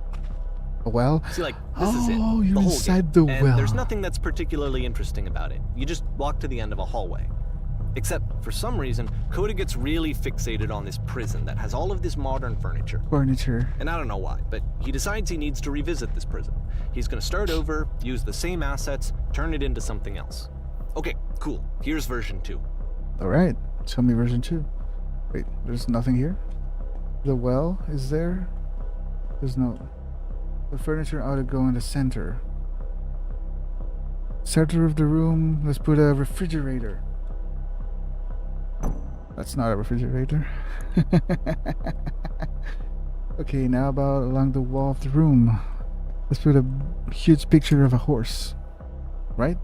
A well? See, like, this is it. Oh, you're the whole inside game. the And well. there's nothing that's particularly interesting about it. You just walk to the end of a hallway. Except, for some reason, Coda gets really fixated on this prison that has all of this modern furniture. And I don't know why, but he decides he needs to revisit this prison. He's gonna start over, use the same assets, turn it into something else. Okay, cool. Here's version 2. Alright, show me version 2. Wait, there's nothing here? The well is there? There's no... The furniture ought to go in the center. Center of the room, let's put a refrigerator. That's not a refrigerator. Okay, now about along the wall of the room. Let's put a huge picture of a horse. Right?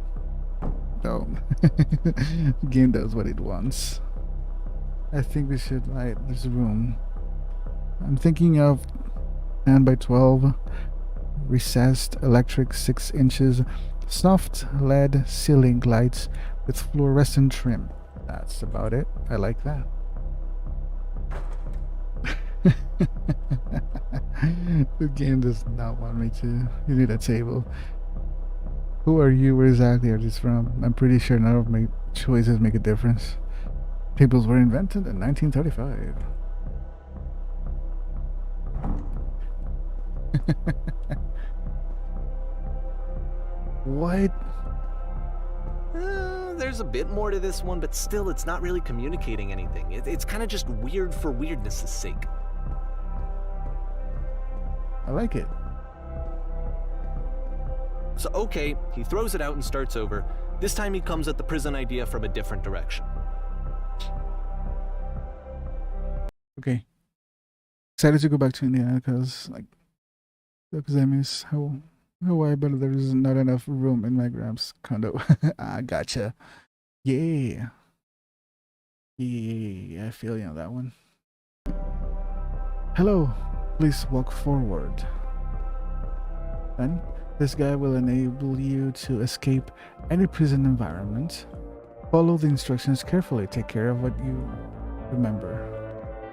No. The game does what it wants. I think we should light this room. I'm thinking of 10 by 12 recessed electric 6 inches soft LED ceiling lights with fluorescent trim. That's about it. I like that. The game does not want me to do that table. Who are you? Where exactly are these from? I'm pretty sure none of my choices make a difference. Tables were invented in 1935. What? There's a bit more to this one, but still, it's not really communicating anything. It's kind of just weird for weirdness' sake. I like it. So, okay, he throws it out and starts over. This time he comes at the prison idea from a different direction. Okay. Excited to go back to Indiana because I miss Hawaii, but there is not enough room in my Gramps condo. Ah, gotcha. Yeah. Yeah, I feel you on that one. Hello, please walk forward. Then, this guy will enable you to escape any prison environment. Follow the instructions carefully. Take care of what you remember.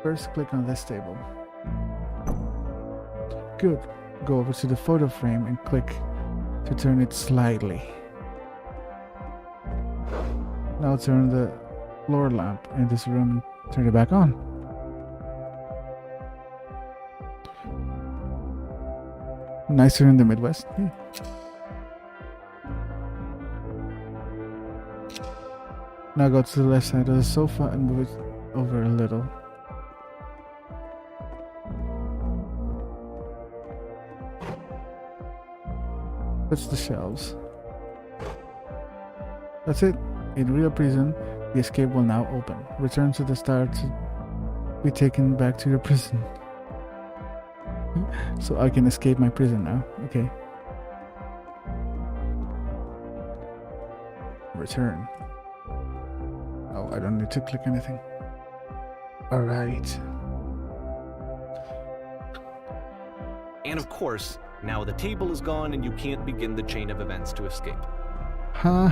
First, click on this table. Good. Go over to the photo frame and click to turn it slightly. Now turn the floor lamp in this room and turn it back on. Nicer in the Midwest. Yeah. Now go to the left side of the sofa and move it over a little. Touch the shelves. That's it. In real prison, the escape will now open. Return to the start to be taken back to your prison. So I can escape my prison now. Okay. Return. Oh, I don't need to click anything. Alright. And of course, now the table is gone and you can't begin the chain of events to escape. Huh?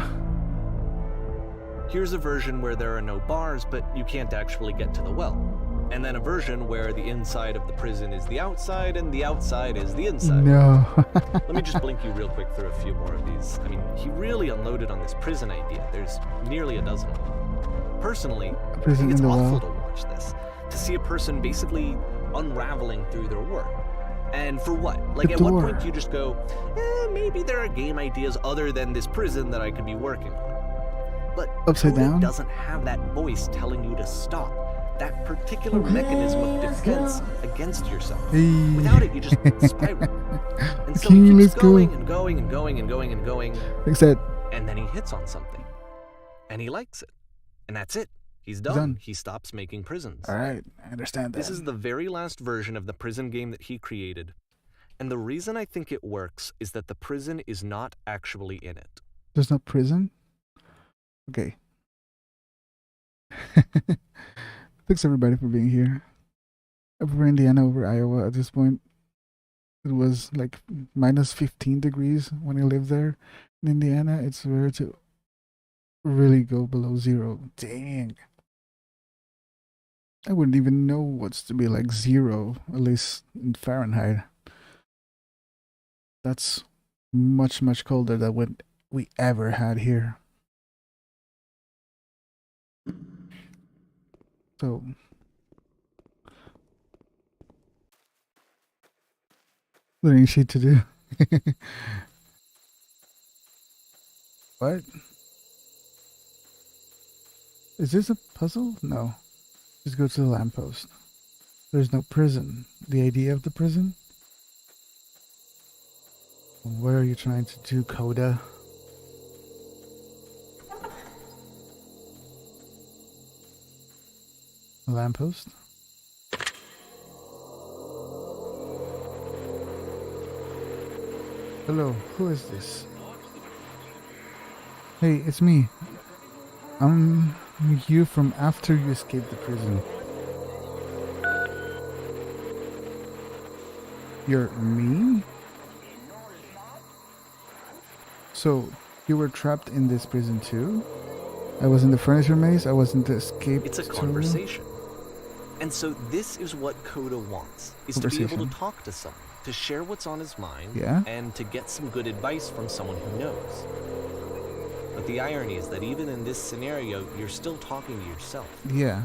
Here's a version where there are no bars, but you can't actually get to the well. And then a version where the inside of the prison is the outside and the outside is the inside. No. Let me just blink you real quick through a few more of these. I mean, he really unloaded on this prison idea. There's nearly a dozen of them. Personally, I think it's awful to watch this. To see a person basically unraveling through their work. And for what? Like, The at what door. point do you just go, maybe there are game ideas other than this prison that I could be working on? But Upside Coda down? doesn't have that voice telling you to stop. That particular Okay. mechanism of defense against yourself. Hey. Without it, you just spiral. And so Okay, he let's keeps go. going and going and going and going and going, Like that. and then he hits on something. And he likes it. And that's it. He's done. done. He stops making prisons. Alright, I understand that. This is the very last version of the prison game that he created. And the reason I think it works is that the prison is not actually in it. There's no prison? Okay. Thanks everybody for being here. I prefer Indiana over Iowa at this point. It was like minus 15 degrees when I lived there. In Indiana, it's rare to really go below zero. Dang. I wouldn't even know what's to be like zero, at least in Fahrenheit. That's much, much colder than what we ever had here. So, there ain't shit to do. What? Is this a puzzle? No. Just go to the lamppost. There's no prison. The idea of the prison? What are you trying to do, Coda? A lamppost? Hello, who is this? Hey, it's me. I'm you from after you escaped the prison. You're me? So, you were trapped in this prison too? I was in the furniture maze, I was in the escape. It's a conversation. And so this is what Coda wants, is to be able Conversation. to talk to someone, to share what's on his mind, Yeah? and to get some good advice from someone who knows. But the irony is that even in this scenario, you're still talking to yourself. Yeah.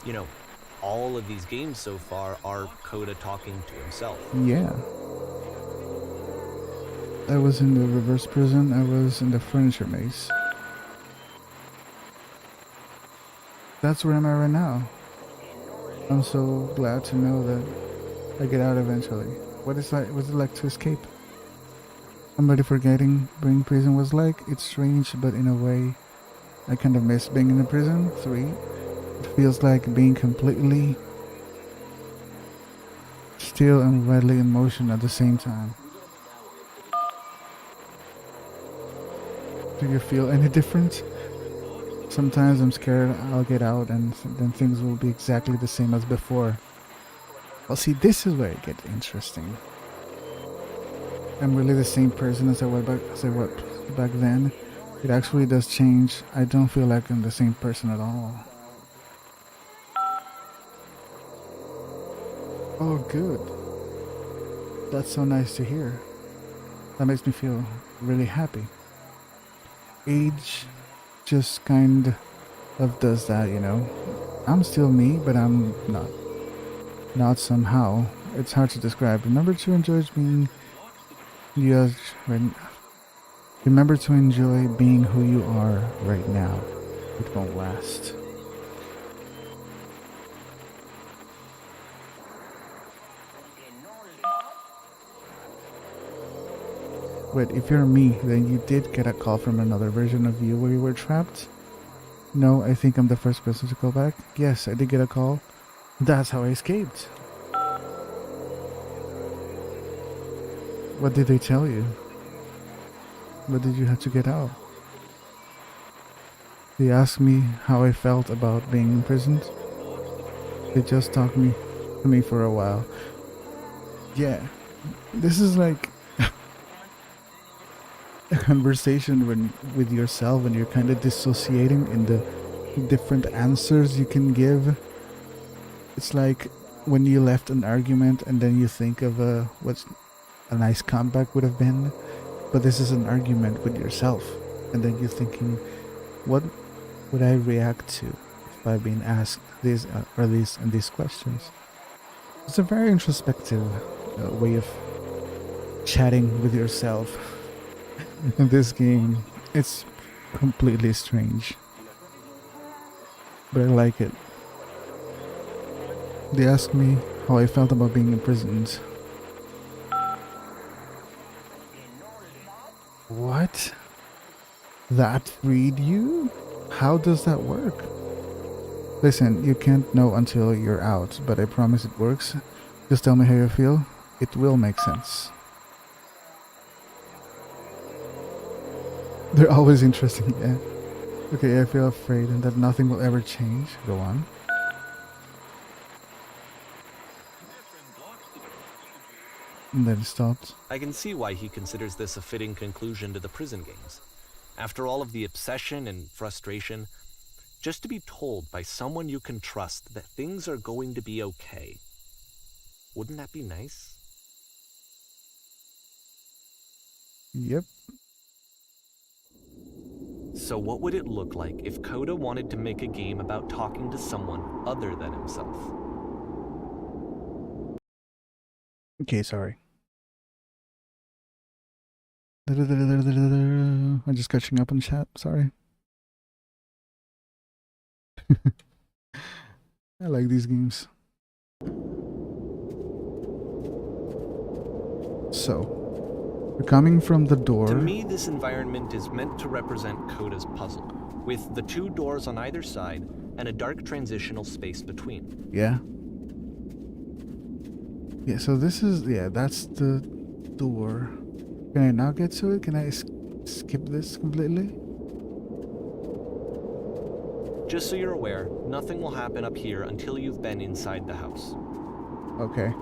You know, all of these games so far are Coda talking to himself. Yeah. I was in the reverse prison, I was in the furniture maze. That's where I'm at right now. I'm so glad to know that I get out eventually. What's it like to escape? I'm ready for getting being prison was like. It's strange, but in a way, I kind of miss being in a prison. 3. It feels like being completely still and widely in motion at the same time. Do you feel any different? Sometimes I'm scared I'll get out and then things will be exactly the same as before. Well, see, this is where it gets interesting. I'm really the same person as I was back then. It actually does change. I don't feel like I'm the same person at all. Oh, good. That's so nice to hear. That makes me feel really happy. Age just kind of does that, you know. I'm still me, but I'm not. Not somehow. It's hard to describe. Remember to enjoy being you. Remember to enjoy being who you are right now. It won't last. Wait, if you're me, then you did get a call from another version of you where you were trapped? No, I think I'm the first person to go back. Yes, I did get a call. That's how I escaped. What did they tell you? What did you have to get out? They asked me how I felt about being imprisoned. They just talked to me for a while. Yeah, this is like a conversation with yourself when you're kind of dissociating in the different answers you can give. It's like when you left an argument and then you think of what's a nice comeback would have been, but this is an argument with yourself, and then you're thinking, what would I react to if I've been asked these questions? It's a very introspective way of chatting with yourself. In this game, it's completely strange, but I like it. They asked me how I felt about being imprisoned. What? That freed you? How does that work? Listen, you can't know until you're out, but I promise it works. Just tell me how you feel. It will make sense. They're always interesting, yeah. Okay, I feel afraid and that nothing will ever change. Go on. And then it stopped. I can see why he considers this a fitting conclusion to the prison games. After all of the obsession and frustration, just to be told by someone you can trust that things are going to be okay. Wouldn't that be nice? Yep. So what would it look like if Coda wanted to make a game about talking to someone other than himself? Okay, sorry. I'm just catching up on chat, sorry. I like these games. So, we're coming from the door. To me, this environment is meant to represent Coda's puzzle, with the two doors on either side and a dark transitional space between. Yeah. Yeah, so this is, yeah, that's the door. Can I now get to it? Can I skip this completely? Just so you're aware, nothing will happen up here until you've been inside the house. Okay.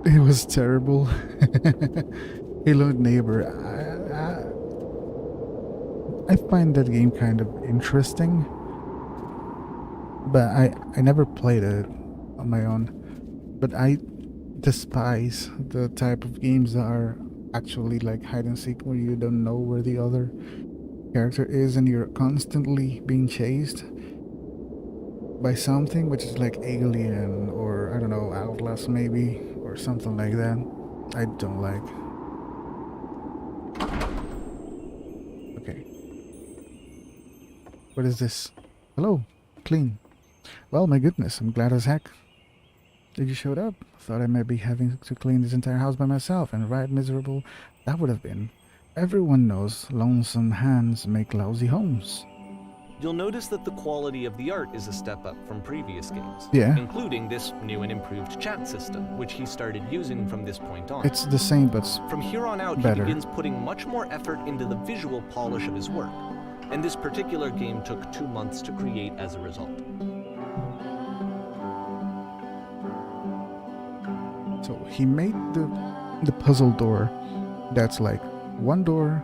It was terrible. Hello neighbor. I find that game kind of interesting, but I never played it on my own. But I despise the type of games that are actually like hide and seek, where you don't know where the other character is and you're constantly being chased by something, which is like Alien or I don't know, Outlast maybe, or something like that. I don't like. Okay. What is this? Hello. Clean. Well, my goodness, I'm glad as heck that you showed up. Thought I might be having to clean this entire house by myself, and right miserable that would have been. Everyone knows lonesome hands make lousy homes. You'll notice that the quality of the art is a step up from previous games, Yeah. including this new and improved chat system, which he started using from this point on. It's the same, but From here on out, better. he begins putting much more effort into the visual polish of his work, and this particular game took 2 months to create as a result. So he made the puzzle door that's like one door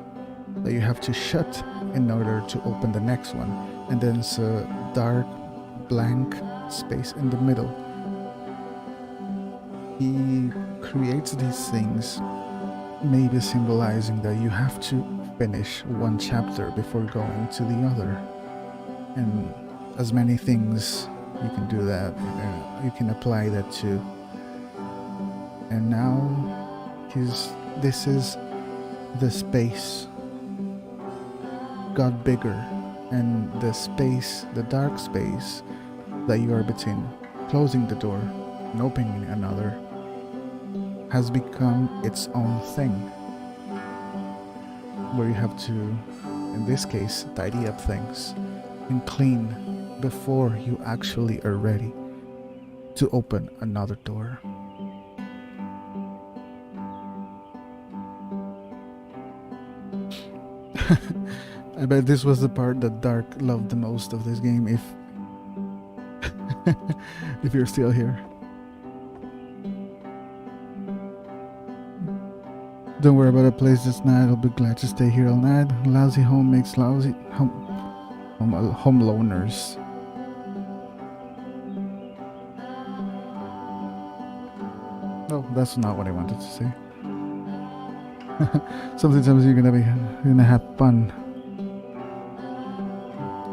that you have to shut in order to open the next one, and then it's a dark blank space in the middle. He creates these things maybe symbolizing that you have to finish one chapter before going to the other, and as many things you can do that, you can apply that to. And now this is the space got bigger, and the space, the dark space that you are between closing the door and opening another has become its own thing, where you have to, in this case, tidy up things and clean before you actually are ready to open another door. I bet this was the part that Dark loved the most of this game, if if you're still here. Don't worry about a place this night, I'll be glad to stay here all night. Lousy home makes lousy home loners. No, that's not what I wanted to say. Something tells you you're gonna have fun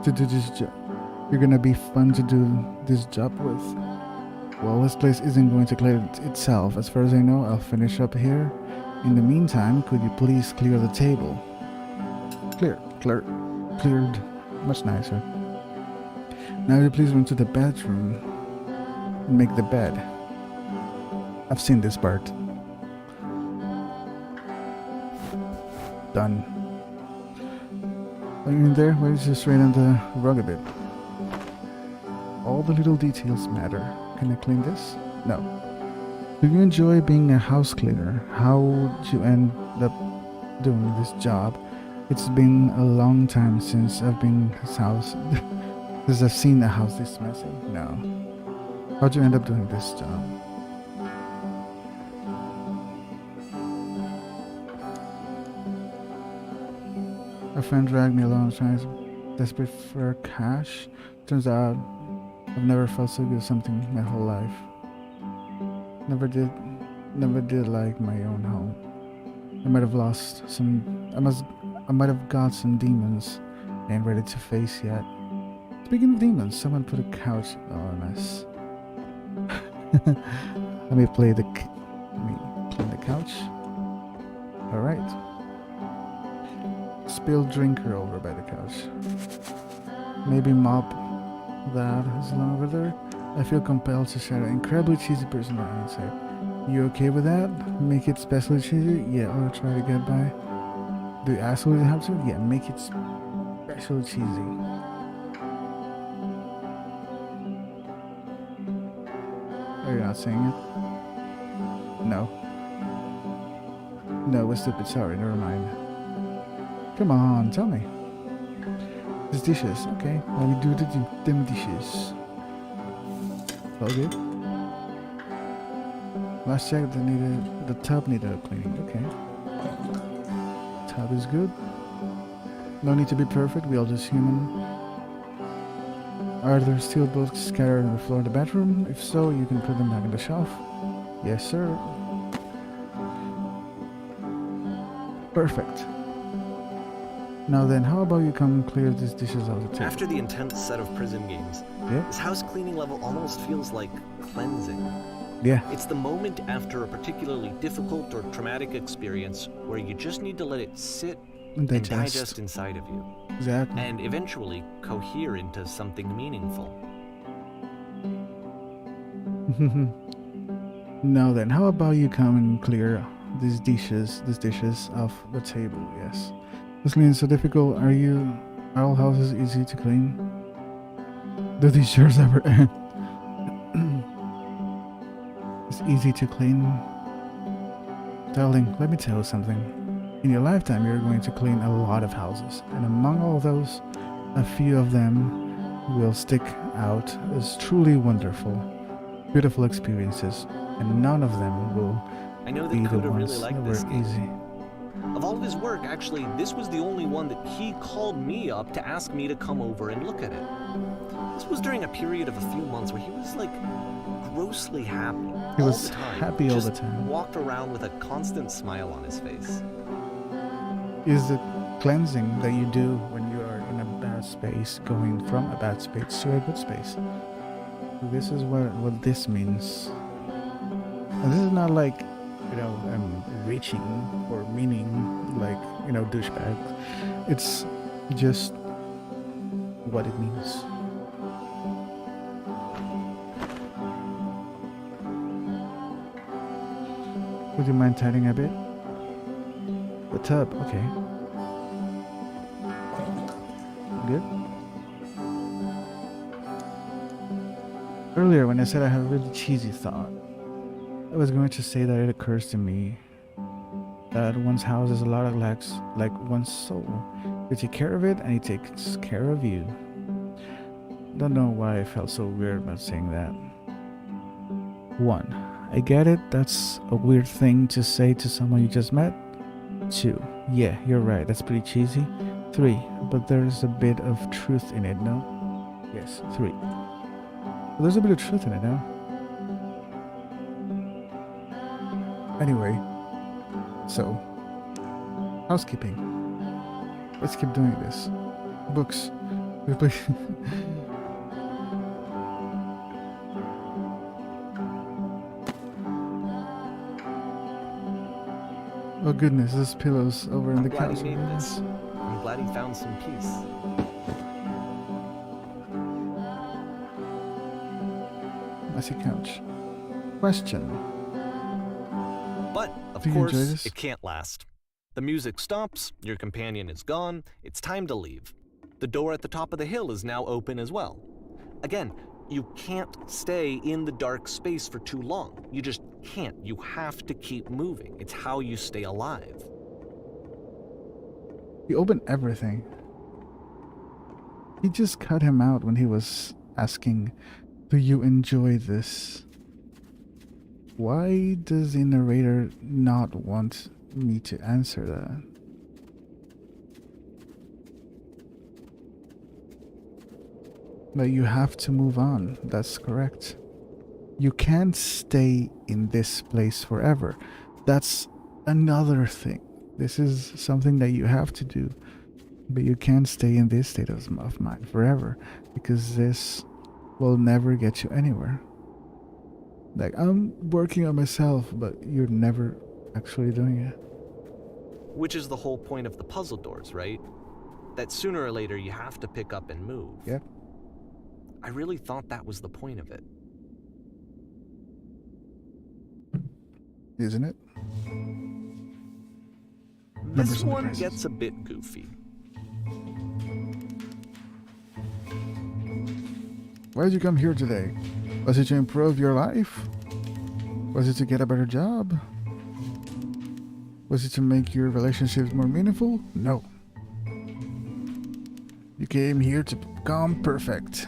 to do this job. You're gonna be fun to do this job with. Well, this place isn't going to clear itself. As far as I know, I'll finish up here. In the meantime, could you please clear the table? Cleared. Much nicer. Now you please run to the bathroom and make the bed. I've seen this part. Done. Are you in there? Why is you straight on the rug a bit? All the little details matter. Can I clean this? No. Do you enjoy being a house cleaner? How would you end up doing this job? It's been a long time since I've been in his house. Since I've seen a house this messy. No. How'd you end up doing this job? A friend dragged me along trying to desperate for cash. Turns out I've never felt so good something my whole life. Never did like my own home. I might have lost some I might have got some demons I ain't ready to face yet. Speaking of demons, someone put a couch. Oh, nice. Let me clean the couch. Alright. Spilled drinker over by the couch. Maybe mop that is long over there. I feel compelled to share an incredibly cheesy person on the inside. You okay with that? Make it especially cheesy? Yeah, I'll try to get by. Do you absolutely have to? Yeah, make it especially cheesy. Are you not saying it? No. No, we're stupid. Sorry, never mind. Come on, tell me. These dishes, okay. Let me do them dishes. All good. Last check, the tub needed a cleaning. Okay. Tub is good. No need to be perfect. We all just human. Are there steel books scattered on the floor in the bathroom? If so, you can put them back on the shelf. Yes, sir. Perfect. Now then, how about you come clear these dishes out of the table? After the intense set of prison games, this house cleaning level almost feels like cleansing. Yeah. It's the moment after a particularly difficult or traumatic experience where you just need to let it sit and digest inside of you. Exactly. And eventually cohere into something meaningful. Now then, how about you come and clear these dishes off the table? Yes. This cleaning is so difficult. Are all houses easy to clean? Do these chores ever end? It's easy to clean. Darling, let me tell you something. In your lifetime, you're going to clean a lot of houses, and among all those, a few of them will stick out as truly wonderful, beautiful experiences, and none of them will I know be that the Coda ones really liked that this were game. easy. Of all of his work, actually, this was the only one that he called me up to ask me to come over and look at it. This was during a period of a few months where he was like grossly happy. He was all the time. happy all Just the time. walked around with a constant smile on his face. Is the cleansing that you do when you are in a bad space, going from a bad space to a good space. This is what this means. And this is not like, I'm reaching for meaning, like, douchebag. It's just what it means. Would you mind tidying a bit? The tub, okay. Good. Earlier, when I said I had a really cheesy thought, I was going to say that it occurs to me that one's house is a lot of like one's soul. You take care of it, and it takes care of you. Don't know why I felt so weird about saying that. 1. I get it, that's a weird thing to say to someone you just met. 2. Yeah, you're right, that's pretty cheesy. 3. But there's a bit of truth in it, no? Yes, 3. But there's a bit of truth in it, no? Anyway, so Housekeeping. Let's keep doing this. Books. We play. Oh goodness, there's pillows over in the Glad couch. he made this. I'm glad he found some peace. Messy couch. Question. But, of Do you enjoy course, this? it can't last. The music stops, your companion is gone, it's time to leave. The door at the top of the hill is now open as well. Again, you can't stay in the dark space for too long. You just can't. You have to keep moving. It's how you stay alive. He opened everything. He just cut him out when he was asking, "Do you enjoy this?" Why does the narrator not want me to answer that? But you have to move on. That's correct. You can't stay in this place forever. That's another thing. This is something that you have to do. But you can't stay in this state of mind forever, because this will never get you anywhere. Like, I'm working on myself, but you're never actually doing it. Which is the whole point of the puzzle doors, right? That sooner or later you have to pick up and move. Yep. I really thought that was the point of it. Isn't it? This Numbers on the one prices. gets a bit goofy. Why did you come here today? Was it to improve your life? Was it to get a better job? Was it to make your relationships more meaningful? No. You came here to become perfect.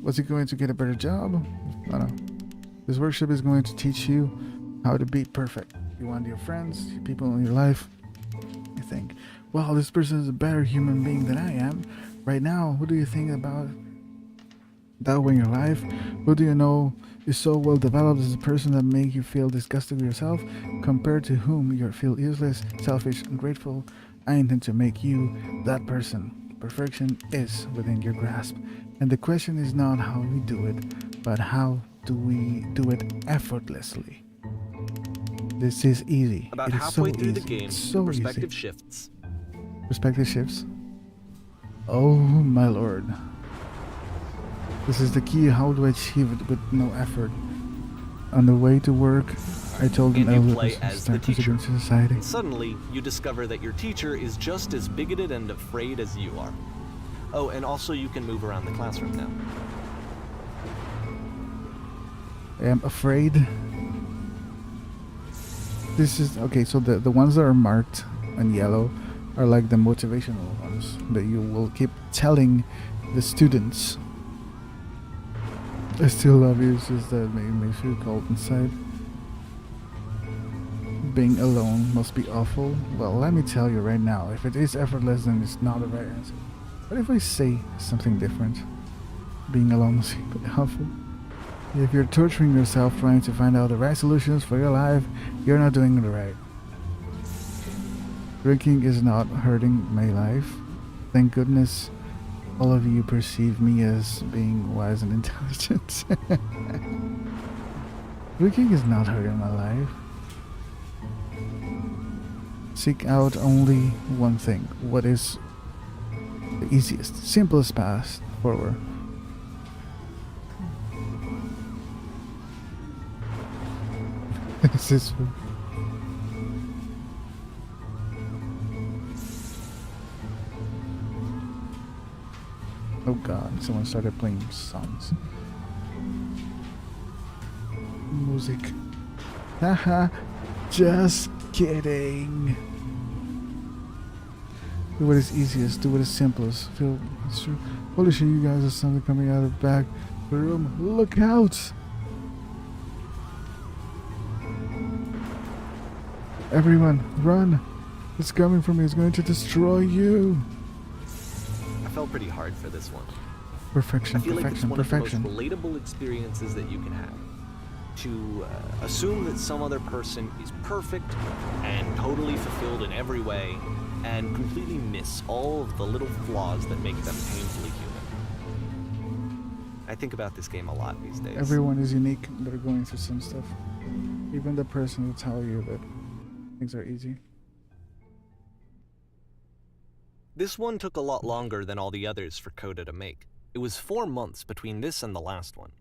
Was it going to get a better job? I don't know. This workshop is going to teach you how to be perfect. You want your friends, your people in your life. You think, well, this person is a better human being than I am. Right now, who do you think about that way in your life? Who do you know is so well developed as a person that make you feel disgusted with yourself, compared to whom you feel useless, selfish, ungrateful? I intend to make you that person. Perfection is within your grasp. And the question is not how we do it, but how do we do it effortlessly? This is easy. About It is halfway so through the easy. game, It's so perspective easy. shifts. Perspective shifts. Oh my lord. This is the key. How do I achieve it with no effort? On the way to work, I told an And you elder play person as to the start teacher. considering society. And suddenly, you discover that your teacher is just as bigoted and afraid as you are. Oh, and also you can move around the classroom now. I am afraid. This is okay. So the ones that are marked in yellow are like the motivational ones that you will keep telling the students. I still love you. It's just that it makes you cold inside. Being alone must be awful. Well, let me tell you right now, if it is effortless, then it's not the right answer. What if I say something different? Being alone must be awful. If you're torturing yourself trying to find out the right solutions for your life, you're not doing it right. Drinking is not hurting my life. Thank goodness all of you perceive me as being wise and intelligent. Drinking is not hurting my life. Seek out only one thing. What is the easiest, simplest path forward? Is this one? Oh god, someone started playing songs. Music. Haha, just kidding. Do what is easiest, do what is simplest. Feel it's true. Holy shit, you guys, there's something coming out of the back of the room. Look out! Everyone, run! It's coming for me, it's going to destroy you! I felt pretty hard for this one. Perfection, I feel like it's perfection, one perfection. of the most relatable experiences that you can have. to assume that some other person is perfect and totally fulfilled in every way, and completely miss all of the little flaws that make them painfully human. I think about this game a lot these days. Everyone is unique. They're going through some stuff. Even the person will tell you that things are easy. This one took a lot longer than all the others for Coda to make. It was 4 months between this and the last one.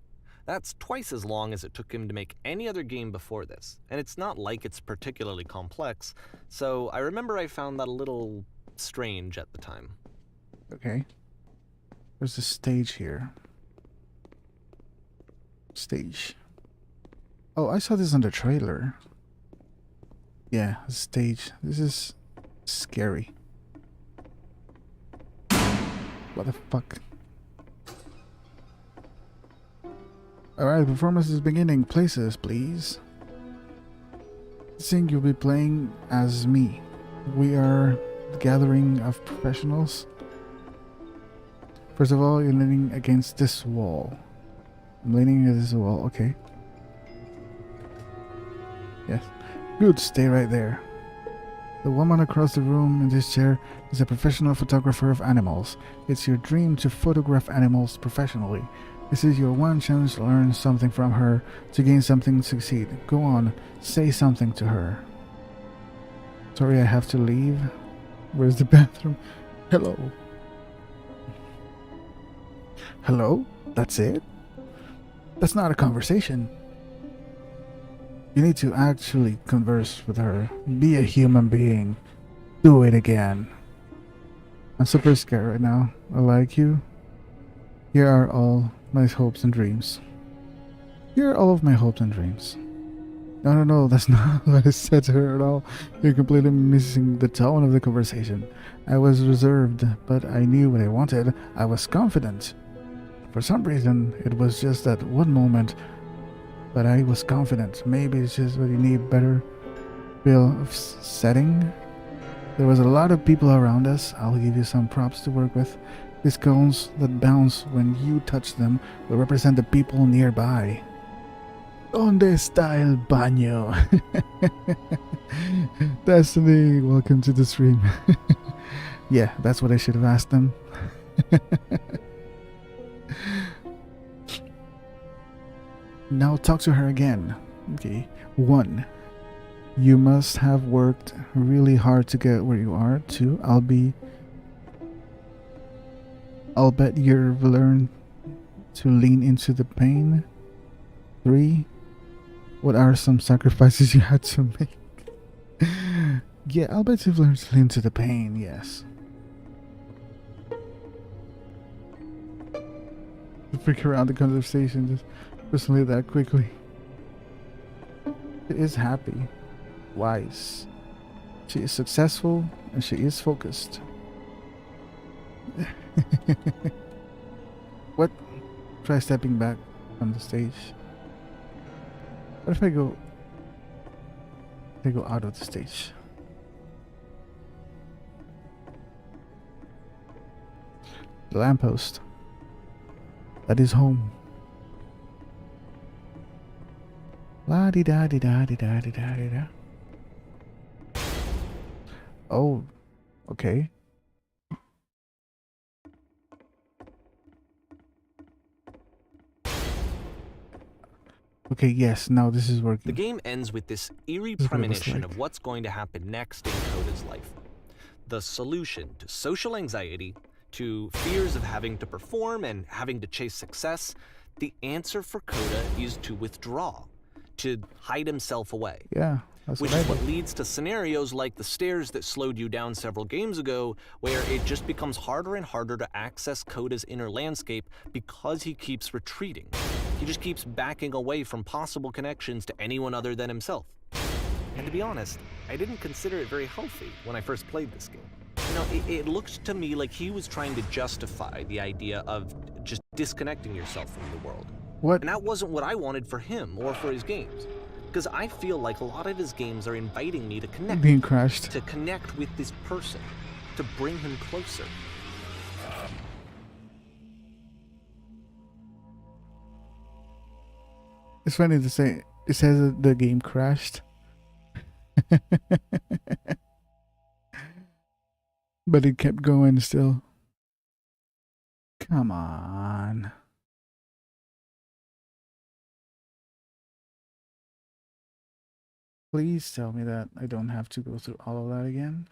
That's twice as long as it took him to make any other game before this, and it's not like it's particularly complex, so I remember I found that a little strange at the time. Okay. There's a stage here. Stage. Oh, I saw this on the trailer. Yeah, a stage. This is scary. What the fuck? Alright, performance is beginning. Places, please. Think you'll be playing as me. We are a gathering of professionals. First of all, you're leaning against this wall. I'm leaning against this wall, okay. Yes. Good, stay right there. The woman across the room in this chair is a professional photographer of animals. It's your dream to photograph animals professionally. This is your one chance to learn something from her, to gain something, to succeed. Go on, say something to her. Sorry, I have to leave. Where's the bathroom? Hello. Hello? That's it? That's not a conversation. You need to actually converse with her. Be a human being. Do it again. I'm super scared right now. I like you. Here are all my hopes and dreams. Here are all of my hopes and dreams. No, that's not what I said to her at all. You're completely missing the tone of the conversation. I was reserved, but I knew what I wanted. I was confident. For some reason, it was just that one moment, but I was confident. Maybe it's just what you need, better feel of setting. There was a lot of people around us. I'll give you some props to work with. These cones that bounce when you touch them will represent the people nearby. ¿Dónde está el baño? Destiny, welcome to the stream. Yeah, that's what I should have asked them. Now talk to her again. Okay. 1. You must have worked really hard to get where you are. 2. I'll bet you've learned to lean into the pain. 3. What are some sacrifices you had to make? Yeah, I'll bet you've learned to lean into the pain, yes. Freak around the conversation just personally that quickly. She is happy, wise. She is successful, and she is focused. What? Try stepping back from the stage. What if I go out of the stage? The lamppost. That is home. La di da di da di da di da di da. Oh, okay. Okay, yes, now this is working. The game ends with this eerie This is what it was premonition like. of what's going to happen next in Coda's life. The solution to social anxiety, to fears of having to perform and having to chase success, the answer for Coda is to withdraw, to hide himself away. Yeah, that's Which what I is what did. leads to scenarios like the stairs that slowed you down several games ago, where it just becomes harder and harder to access Coda's inner landscape because he keeps retreating. He just keeps backing away from possible connections to anyone other than himself. And to be honest, I didn't consider it very healthy when I first played this game. You know, it looked to me like he was trying to justify the idea of just disconnecting yourself from the world. What? And that wasn't what I wanted for him or for his games. Because I feel like a lot of his games are inviting me to connect. Being crashed. To connect with this person. To bring him closer. It's funny to say. It says that the game crashed. But it kept going still. Come on. Please tell me that I don't have to go through all of that again.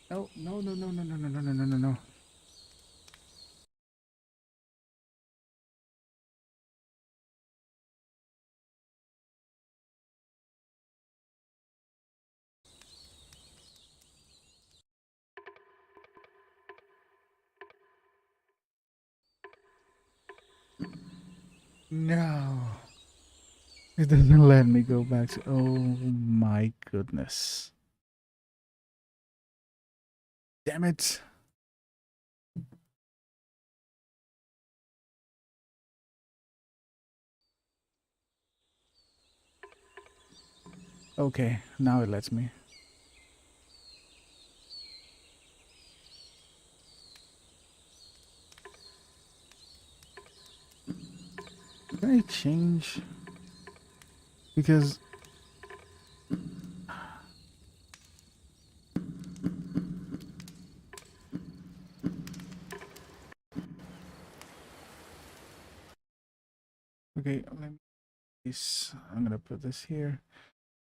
No, no, no, no, no, no, no, no, no, no, no, no. No. It doesn't let me go back to. Oh my goodness. Damn it. Okay, now it lets me. Can I change? Because okay, let me I'm gonna put this here.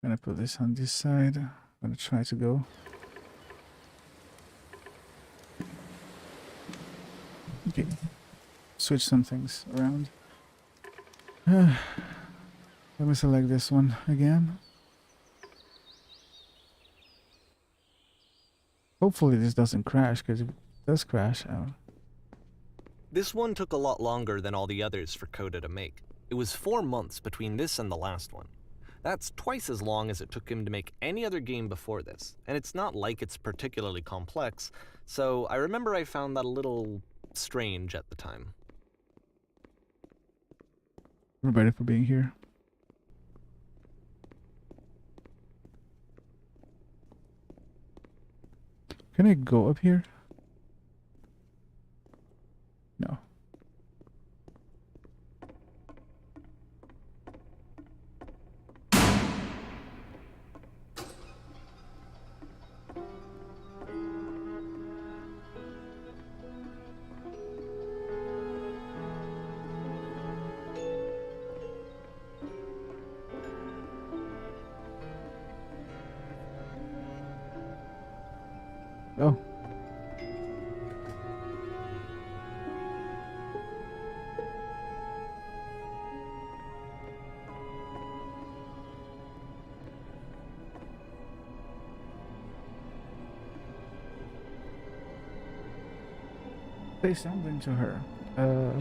I'm gonna put this on this side. I'm gonna try to go. Okay, switch some things around. Let me select this one again. Hopefully this doesn't crash, because if it does crash, This one took a lot longer than all the others for Coda to make. It was 4 months between this and the last one. That's twice as long as it took him to make any other game before this, and it's not like it's particularly complex, so I remember I found that a little strange at the time. everybody for being here. Can I go up here? No. Oh. Say something to her.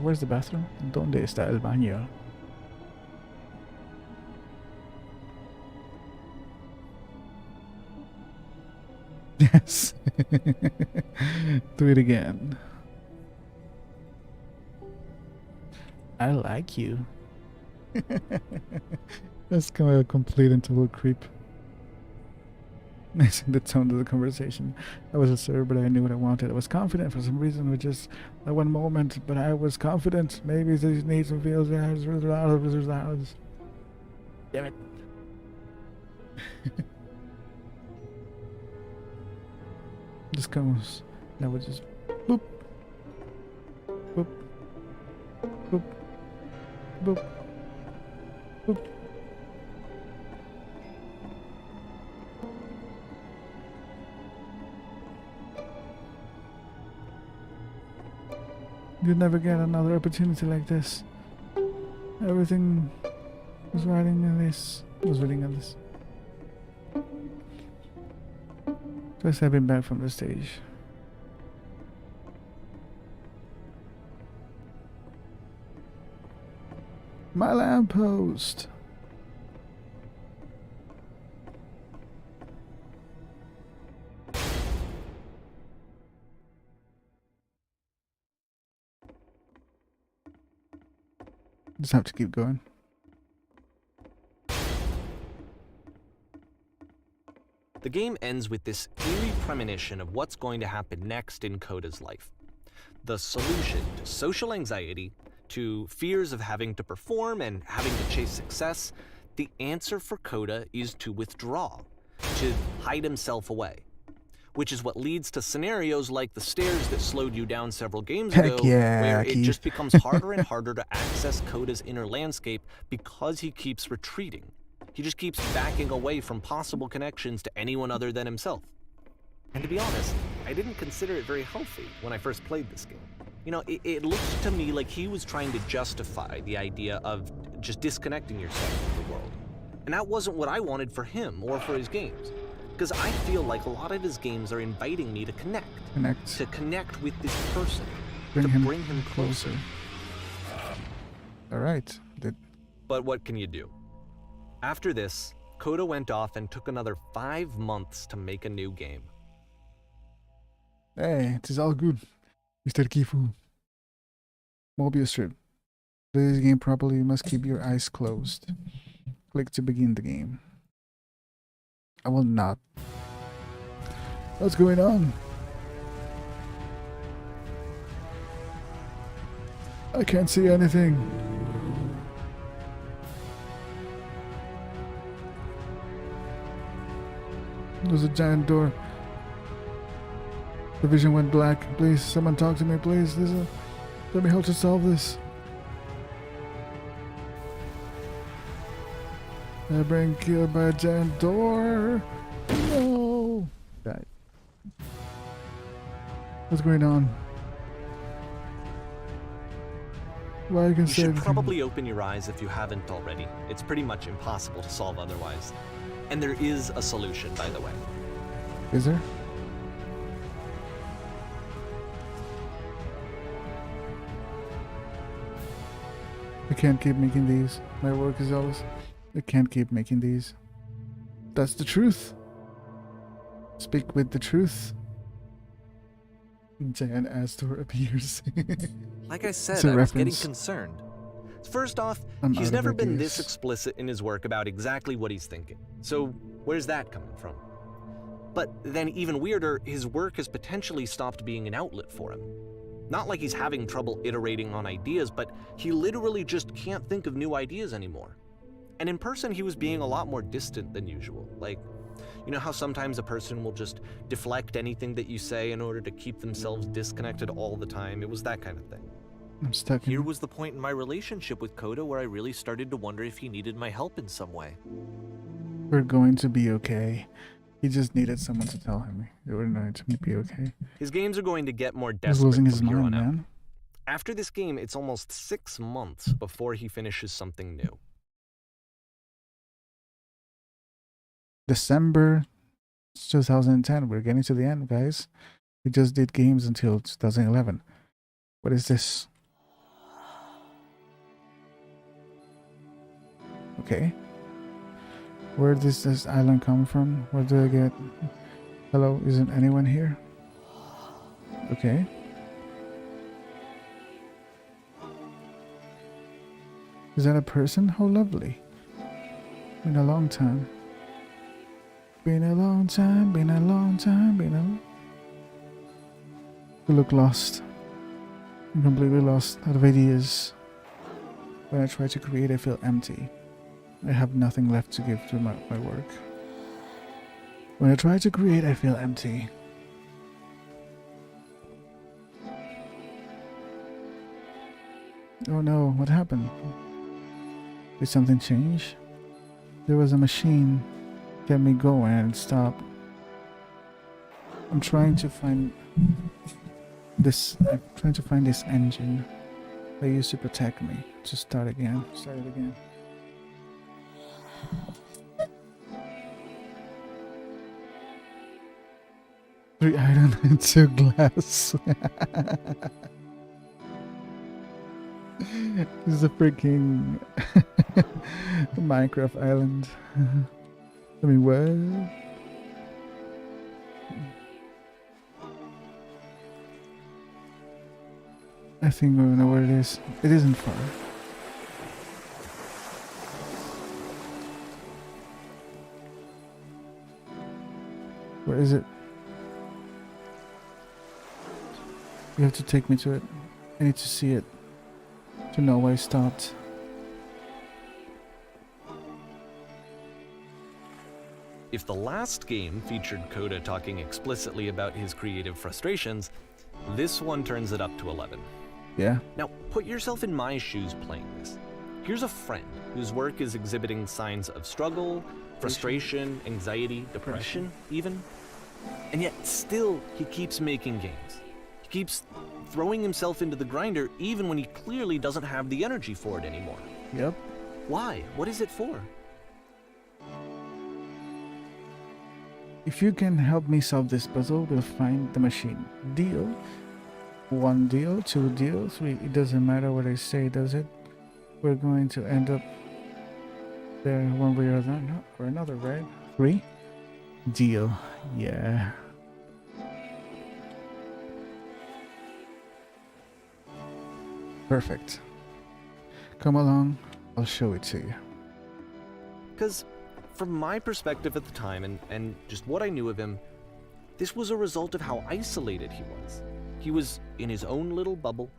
Where's the bathroom? ¿Dónde está el baño? Yes. Do it again. I like you. That's kind of a complete and total creep. The tone of the conversation. I was a server, but I knew what I wanted. I was confident for some reason, with just that one moment, but I was confident. Maybe these needs and feels. Damn it. This comes. That would just boop, boop, boop, boop, boop. You'd never get another opportunity like this. Everything was riding on this. Was riding on this. Just stepping back from the stage. My lamppost. Just have to keep going. The game ends with this eerie premonition of what's going to happen next in Coda's life. The solution to social anxiety, to fears of having to perform and having to chase success, the answer for Coda is to withdraw, to hide himself away. Which is what leads to scenarios like the stairs that slowed you down several games ago, where it just becomes harder and harder to access Coda's inner landscape because he keeps retreating. He just keeps backing away from possible connections to anyone other than himself. And to be honest, I didn't consider it very healthy when I first played this game. You know, it looked to me like he was trying to justify the idea of just disconnecting yourself from the world. And that wasn't what I wanted for him or for his games. Because I feel like a lot of his games are inviting me to connect. To connect with this person. Bring him closer. Alright. But what can you do? After this, Coda went off and took another 5 months to make a new game. Hey, it is all good, Mr. Kifu. Mobius strip. Play this game properly, you must keep your eyes closed. Click to begin the game. I will not. What's going on? I can't see anything. There's a giant door. The vision went black. Please, someone talk to me, please. Tell me how to solve this. I've been killed by a giant door. No. Died. What's going on? Why you can say You should probably open your eyes if you haven't already. It's pretty much impossible to solve otherwise. And there is a solution, by the way. Is there? I can't keep making these. My work is always... I can't keep making these. That's the truth. Speak with the truth. Giant ass door appears. Like I said, I was getting concerned. First off, he's never been this explicit in his work about exactly what he's thinking. So where's that coming from? But then even weirder, his work has potentially stopped being an outlet for him. Not like he's having trouble iterating on ideas, but he literally just can't think of new ideas anymore. And in person, he was being a lot more distant than usual. Like, you know how sometimes a person will just deflect anything that you say in order to keep themselves disconnected all the time? It was that kind of thing. I'm stuck. Here was the point in my relationship with Coda where I really started to wonder if he needed my help in some way. We're going to be okay. He just needed someone to tell him we're going to be okay. His games are going to get more desperate. He's losing his mind, man. After this game, it's almost 6 months before he finishes something new. December 2010. We're getting to the end, guys. We just did games until 2011. What is this? Okay. Where does this island come from? Where do I get... Hello, isn't anyone here? Okay. Is that a person? How lovely. Been a long time. Been a long time, been a long time, been a... You look lost. I'm completely lost out of ideas. When I try to create, I feel empty. I have nothing left to give to my work. When I try to create, I feel empty. Oh no, what happened? Did something change? There was a machine get me going and stop. I'm trying to find this engine that used to protect me to start it again. Three iron and 2 glass. This is a freaking Minecraft island. I mean, what? I think we know where it is. It isn't far. Where is it? You have to take me to it. I need to see it to know why I stopped. If the last game featured Coda talking explicitly about his creative frustrations, this one turns it up to 11. Yeah. Now, put yourself in my shoes playing this. Here's a friend whose work is exhibiting signs of struggle, frustration, anxiety, depression, even. And yet, still, he keeps making games. He keeps throwing himself into the grinder even when he clearly doesn't have the energy for it anymore. Yep. Why? What is it for? If you can help me solve this puzzle, we'll find the machine. Deal. 1 deal, 2 deal, 3. It doesn't matter what I say, does it? We're going to end up there one way or another, right? 3 deal. Yeah. Perfect. Come along, I'll show it to you. Because from my perspective at the time and just what I knew of him, this was a result of how isolated he was. He was in his own little bubble,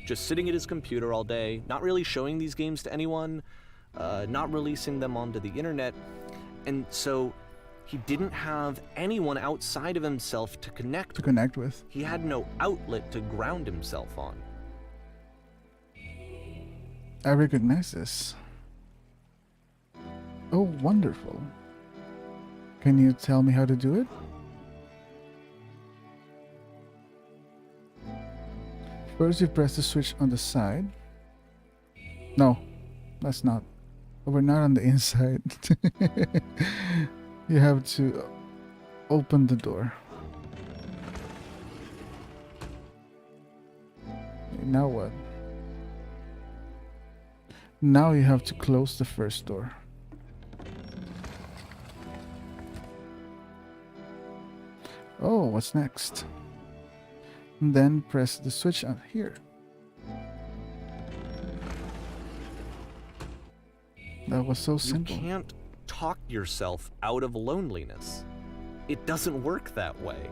just sitting at his computer all day, not really showing these games to anyone, not releasing them onto the internet, and so he didn't have anyone outside of himself to connect with. He had no outlet to ground himself on. I recognize this. Oh, wonderful. Can you tell me how to do it? First, you press the switch on the side. No, that's not. We're not on the inside. You have to open the door. Now what? Now you have to close the first door. Oh, what's next? And then press the switch on here. That was so simple. You can't talk yourself out of loneliness. It doesn't work that way.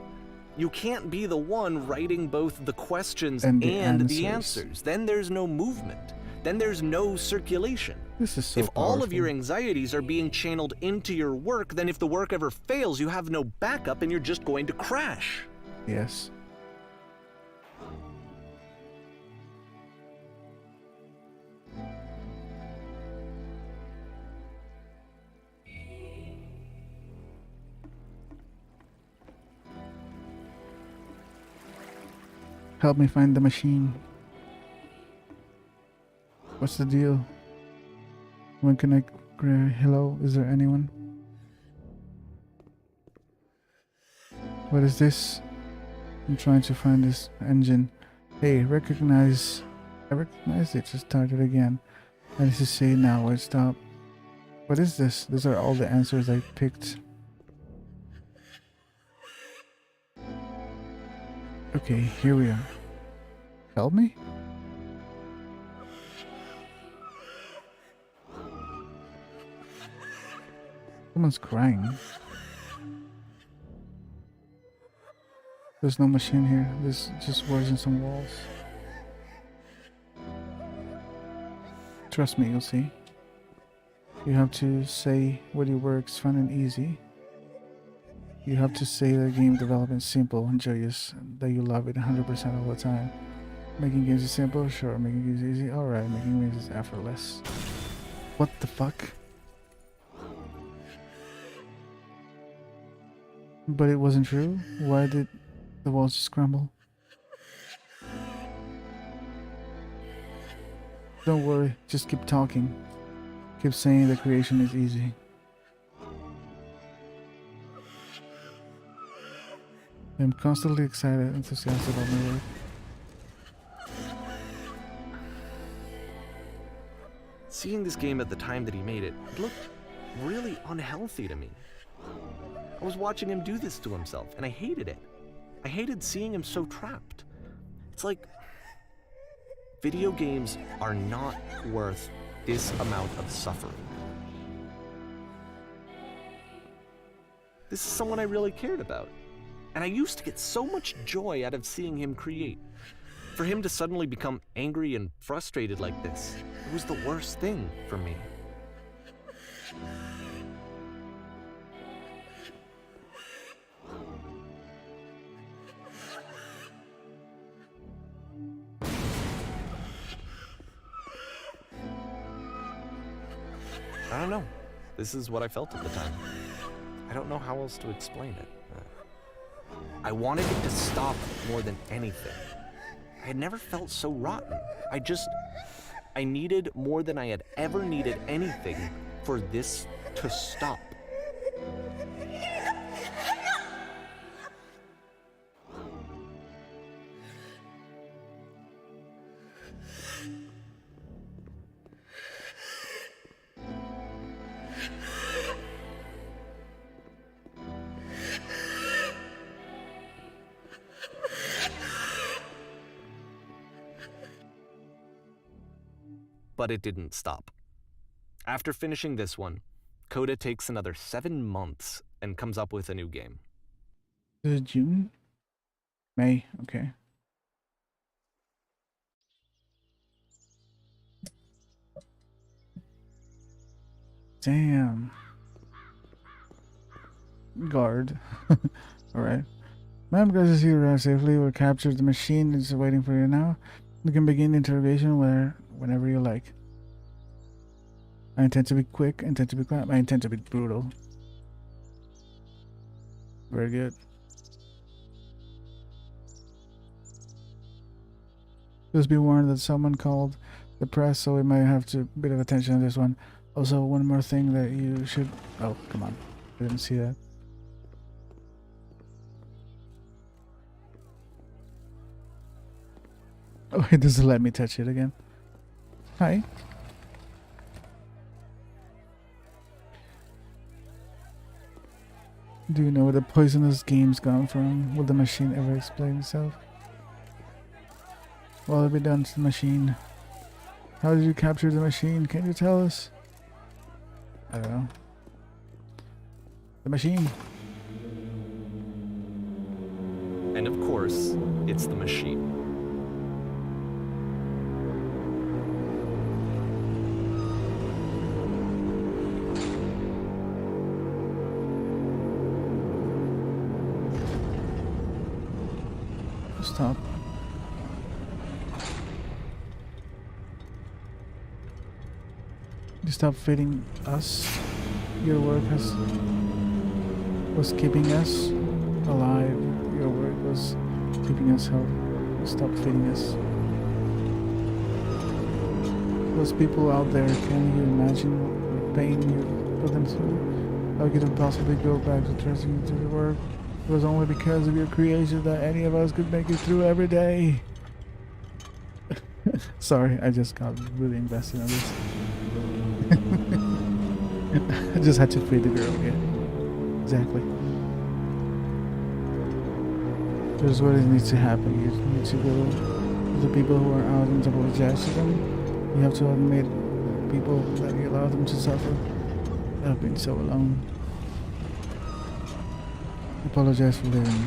You can't be the one writing both the questions and the answers. Then there's no movement. Then there's no circulation. This is so If all of powerful. your anxieties are being channeled into your work, then if the work ever fails, you have no backup and you're just going to crash. Yes. Help me find the machine. What's the deal? When can I... Hello? Is there anyone? What is this? I'm trying to find this engine. Hey, recognize... I recognize it. Just started again. I need to say now. I stop. What is this? These are all the answers I picked. Okay, here we are. Help me? Someone's crying. There's no machine here. There's just words and some walls. Trust me, you'll see. You have to say what your work's fun and easy. You have to say that game development is simple and joyous, that you love it 100% all the time. Making games is simple, sure. Making games is easy, alright. Making games is effortless. What the fuck? But it wasn't true? Why did the walls just crumble? Don't worry, just keep talking. Keep saying that creation is easy. I'm constantly excited and enthusiastic about my work. Seeing this game at the time that he made it, it looked really unhealthy to me. I was watching him do this to himself, and I hated it. I hated seeing him so trapped. It's like, video games are not worth this amount of suffering. This is someone I really cared about. And I used to get so much joy out of seeing him create. For him to suddenly become angry and frustrated like this, it was the worst thing for me. I don't know. This is what I felt at the time. I don't know how else to explain it. I wanted it to stop more than anything. I had never felt so rotten. I needed more than I had ever needed anything for this to stop. But it didn't stop. After finishing this one, Coda takes another 7 months and comes up with a new game. June? May, okay. Damn. Guard. Alright. Ma'am, guys, you arrived safely. We captured the machine. It's waiting for you now. You can begin interrogation whenever you like. I intend to be quick, I intend to be quiet, I intend to be brutal. Very good. Just be warned that someone called the press, so we might have to bit of attention on this one. Also, one more thing that you should... Oh, come on. I didn't see that. Oh, it doesn't let me touch it again. Hi. Do you know where the poisonous games come from? Will the machine ever explain itself? What will be done to the machine? How did you capture the machine? Can you tell us? I don't know. The machine. And of course, it's the machine. Stop. You stop feeding us. Your work was keeping us alive. Your work was keeping us healthy. Stop feeding us. Those people out there, can you imagine what pain you put them through? How could you possibly go back to trusting you to the work? It was only because of your creation that any of us could make it through every day. Sorry, I just got really invested in this. I just had to feed the girl, yeah. Exactly. Here's what needs to happen. You need to go to the people who are out and apologize to them. You have to admit people that you allow them to suffer. I've been so alone. Apologize for living.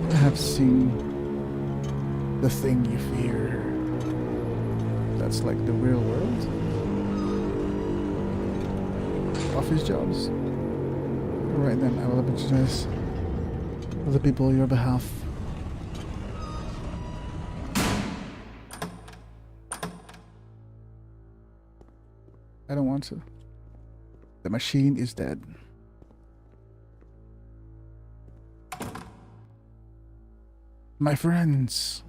I have seen the thing you fear. That's like the real world. Office jobs. Right then, I will apologize for the people on your behalf. I don't want to. The machine is dead. My friends.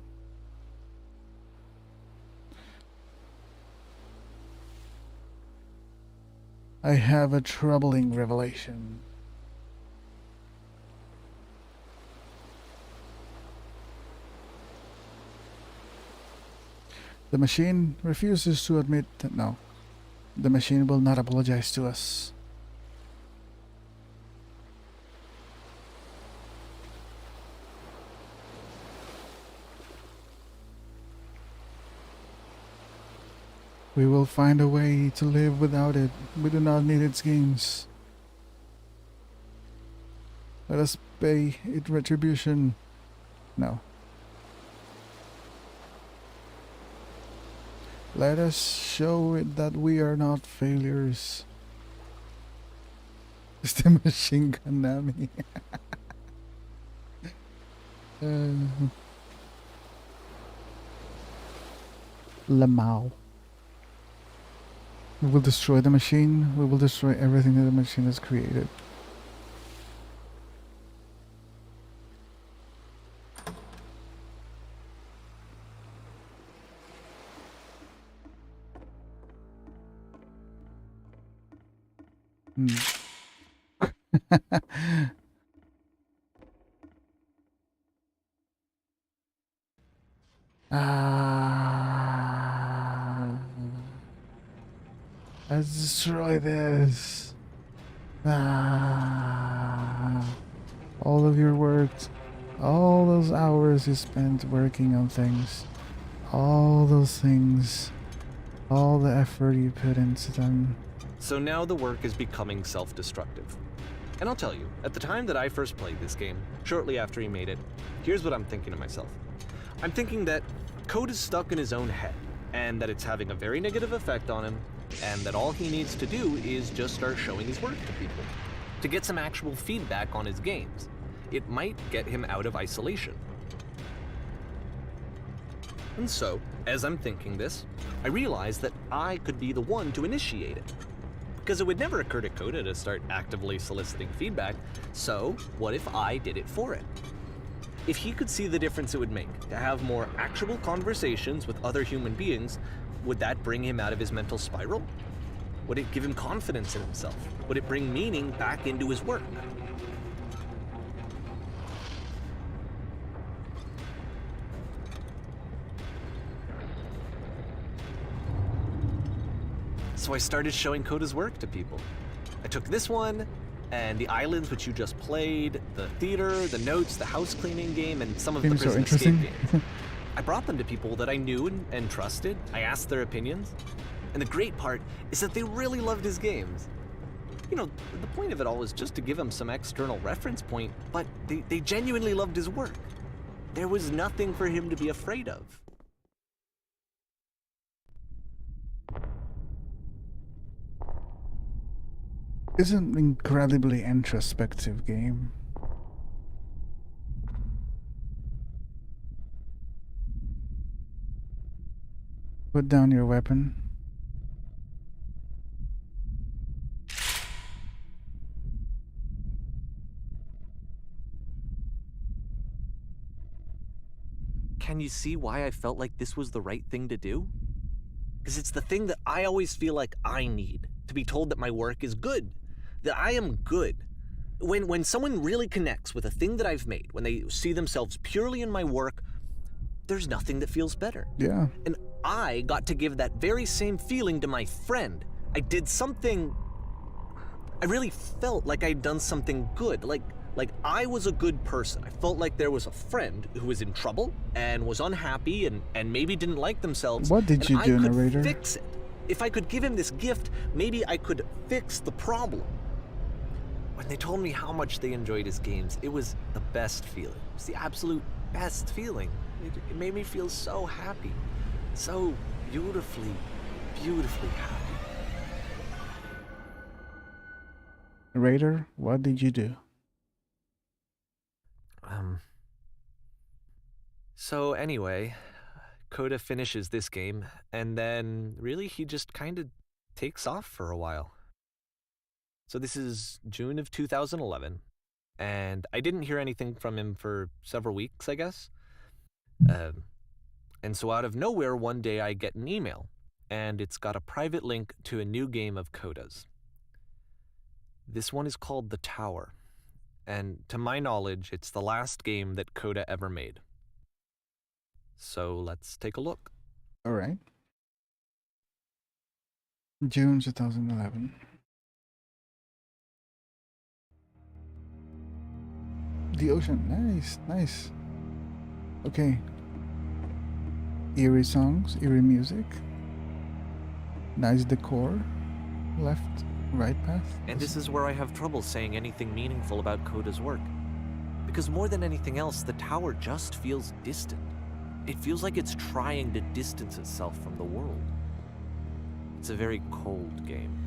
I have a troubling revelation. The machine refuses to admit that no. The machine will not apologize to us. We will find a way to live without it. We do not need its games. Let us pay it retribution. No. Let us show it that we are not failures. It's the machine gun Nami. Lamau. We will destroy the machine. We will destroy everything that the machine has created. Let's destroy this. All of your work, all those hours you spent working on things, all those things, all the effort you put into them. So now the work is becoming self-destructive. And I'll tell you, at the time that I first played this game, shortly after he made it, here's what I'm thinking to myself. I'm thinking that code is stuck in his own head, and that it's having a very negative effect on him, and that all he needs to do is just start showing his work to people, to get some actual feedback on his games. It might get him out of isolation. And so, as I'm thinking this, I realize that I could be the one to initiate it. Because it would never occur to Coda to start actively soliciting feedback, so what if I did it for it? If he could see the difference it would make to have more actual conversations with other human beings, would that bring him out of his mental spiral? Would it give him confidence in himself? Would it bring meaning back into his work? So I started showing Coda's work to people. I took this one, and the islands which you just played, the theater, the notes, the house cleaning game, and some of the prison escape games. I brought them to people that I knew and trusted. I asked their opinions. And the great part is that they really loved his games. You know, the point of it all was just to give him some external reference point, but they genuinely loved his work. There was nothing for him to be afraid of. It's an incredibly introspective game. Put down your weapon. Can you see why I felt like this was the right thing to do? Because it's the thing that I always feel like I need, to be told that my work is good, that I am good. When someone really connects with a thing that I've made, when they see themselves purely in my work, there's nothing that feels better. Yeah. And I got to give that very same feeling to my friend. I did something, I really felt like I'd done something good, like I was a good person. I felt like there was a friend who was in trouble and was unhappy and maybe didn't like themselves. What did you do, narrator? I could fix it. If I could give him this gift, maybe I could fix the problem. When they told me how much they enjoyed his games, it was the best feeling. It was the absolute best feeling. It made me feel so happy. So beautifully, beautifully happy. Narrator, what did you do? So anyway, Coda finishes this game, and then really he just kind of takes off for a while. So this is June of 2011, and I didn't hear anything from him for several weeks, I guess. And so out of nowhere, one day I get an email, and it's got a private link to a new game of Coda's. This one is called The Tower, and to my knowledge, it's the last game that Coda ever made. So let's take a look. All right. June 2011. The ocean. Nice, nice. Okay. Eerie songs, eerie music. Nice decor. Left, right path. And this is where I have trouble saying anything meaningful about Coda's work. Because more than anything else, the tower just feels distant. It feels like it's trying to distance itself from the world. It's a very cold game.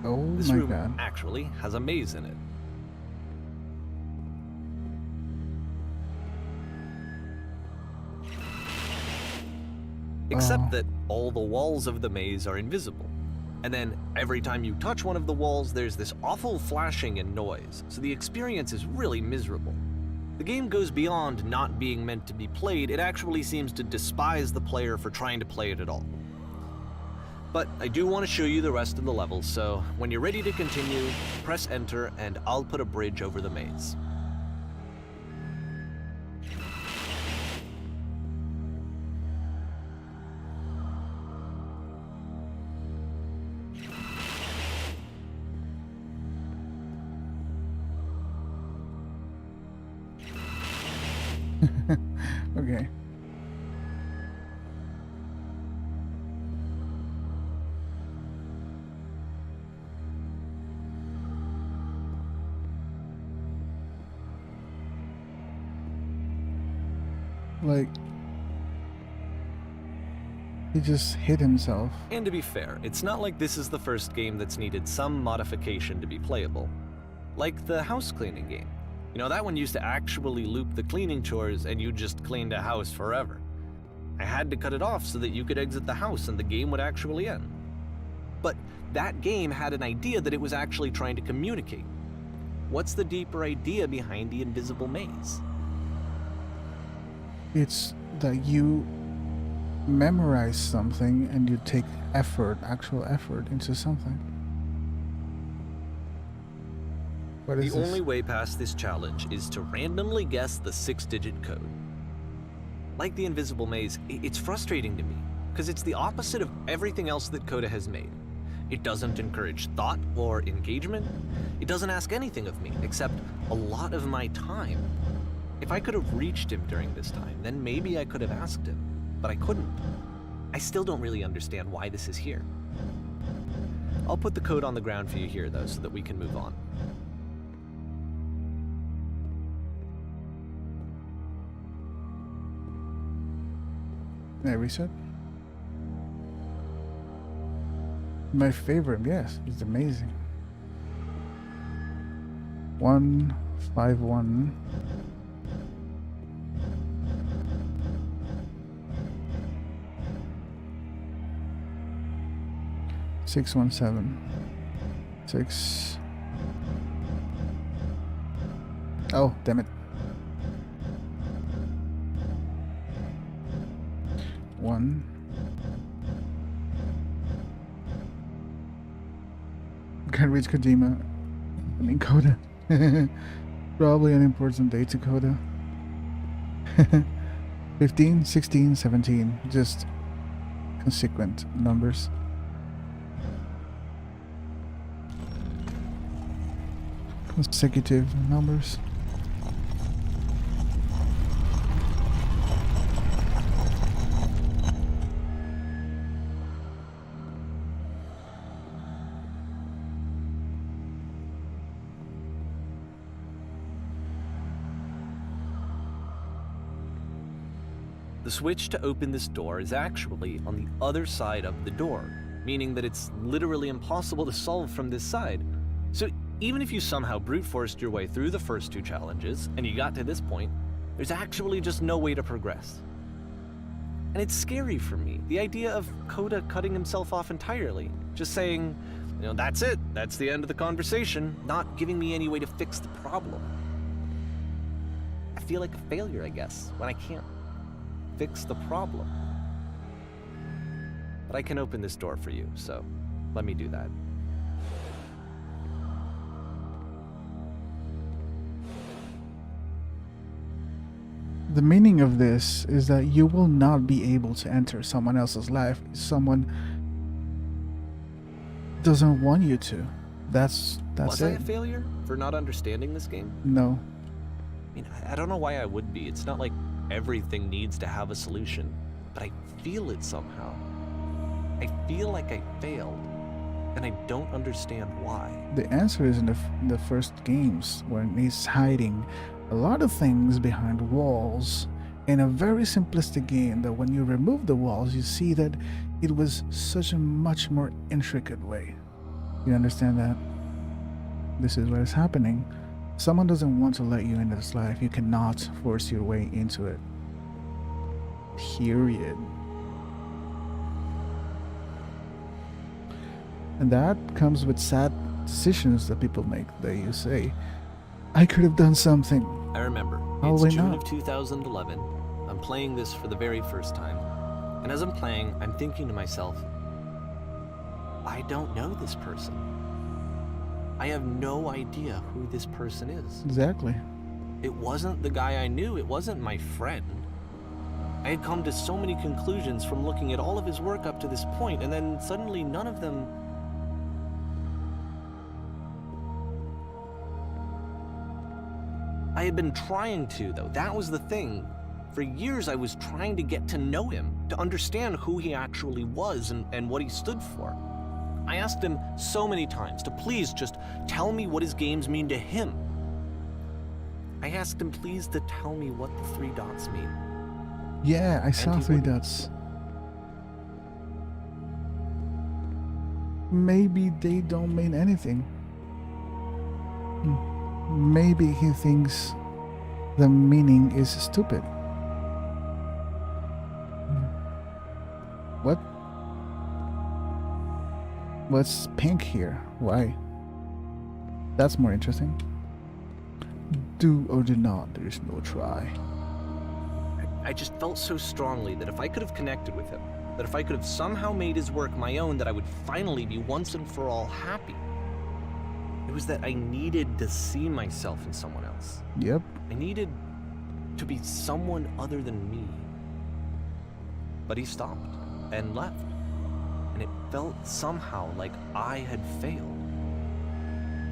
Oh This my room god. actually has a maze in it. Except Oh. that all the walls of the maze are invisible. And then every time you touch one of the walls, there's this awful flashing and noise, so the experience is really miserable. The game goes beyond not being meant to be played, it actually seems to despise the player for trying to play it at all. But I do want to show you the rest of the levels, so when you're ready to continue, press enter and I'll put a bridge over the maze. Okay. Like, he just hit himself. And to be fair, it's not like this is the first game that's needed some modification to be playable. Like the house cleaning game. You know, that one used to actually loop the cleaning chores and you just cleaned a house forever. I had to cut it off so that you could exit the house and the game would actually end. But that game had an idea that it was actually trying to communicate. What's the deeper idea behind the invisible maze? It's that you memorize something and you take effort, actual effort into something. What is The this? only way past this challenge is to randomly guess the 6-digit code. Like the invisible maze, it's frustrating to me, because it's the opposite of everything else that Coda has made. It doesn't encourage thought or engagement. It doesn't ask anything of me, except a lot of my time. If I could have reached him during this time, then maybe I could have asked him, but I couldn't. I still don't really understand why this is here. I'll put the code on the ground for you here, though, so that we can move on. Can I reset? My favorite, yes, it's amazing. 151. Six 1 7 6. Oh, damn it. 1. Can't reach Kojima. I mean Coda. Probably an important day to Coda. 15, 16, 17. Just consequent numbers. Consecutive numbers. The switch to open this door is actually on the other side of the door, meaning that it's literally impossible to solve from this side. So even if you somehow brute forced your way through the first 2 challenges and you got to this point, there's actually just no way to progress. And it's scary for me, the idea of Coda cutting himself off entirely, just saying, you know, that's it, that's the end of the conversation, not giving me any way to fix the problem. I feel like a failure, I guess, when I can't fix the problem. But I can open this door for you, so let me do that. The meaning of this is that you will not be able to enter someone else's life. doesn't want you to. That's Was I it. a failure for not understanding this game? No. I mean, I don't know why I would be. It's not like everything needs to have a solution, but I feel it somehow. I feel like I failed, and I don't understand why. The answer is in the first games, when he's hiding a lot of things behind walls in a very simplistic game that when you remove the walls, you see that it was such a much more intricate way. You understand that? This is what is happening. Someone doesn't want to let you into this life. You cannot force your way into it. Period. And that comes with sad decisions that people make, that you say, I could have done something. I remember. Oh, It's why June not? of 2011. I'm playing this for the very first time. And as I'm playing, I'm thinking to myself, I don't know this person. I have no idea who this person is. Exactly. It wasn't the guy I knew. It wasn't my friend. I had come to so many conclusions from looking at all of his work up to this point, and then suddenly none of them... I had been trying to, though. That was the thing. For years, I was trying to get to know him, to understand who he actually was and what he stood for. I asked him so many times to please just tell me what his games mean to him. I asked him please to tell me what the 3 dots mean. Yeah, I saw he 3 wouldn't. dots. Maybe they don't mean anything. Maybe he thinks the meaning is stupid. What? What's pink here? Why? That's more interesting. Do or do not, there is no try. I just felt so strongly that if I could have connected with him, that if I could have somehow made his work my own, that I would finally be once and for all happy. It was that I needed to see myself in someone else. Yep. I needed to be someone other than me. But he stopped and left. And it felt somehow like I had failed.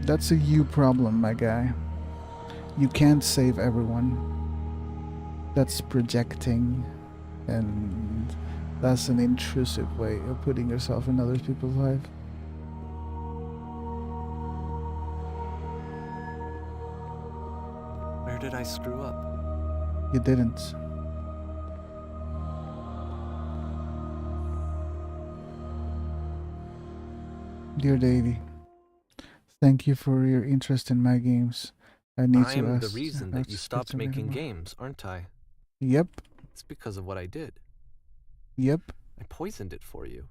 That's a you problem, my guy. You can't save everyone. That's projecting, and that's an intrusive way of putting yourself in other people's life. Where did I screw up? You didn't. Dear Davey, thank you for your interest in my games. I need to I'm the ask. reason that you ask stopped to making me. games, aren't I? Yep. It's because of what I did. Yep. I poisoned it for you.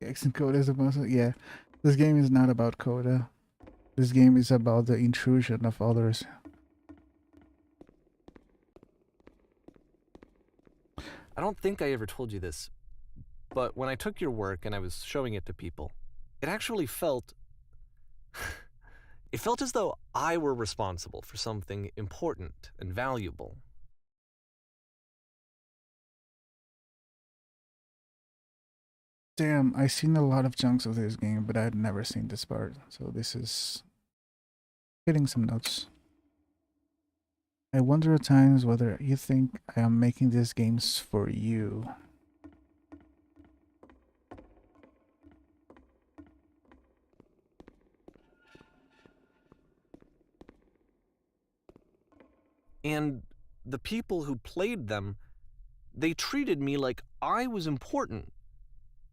X and Coda is about. Yeah. This game is not about Coda. This game is about the intrusion of others. I don't think I ever told you this, but when I took your work and I was showing it to people, it actually felt... it felt as though I were responsible for something important and valuable. Damn, I've seen a lot of chunks of this game, but I'd never seen this part. So this is hitting some notes. I wonder at times whether you think I am making these games for you. And the people who played them, they treated me like I was important.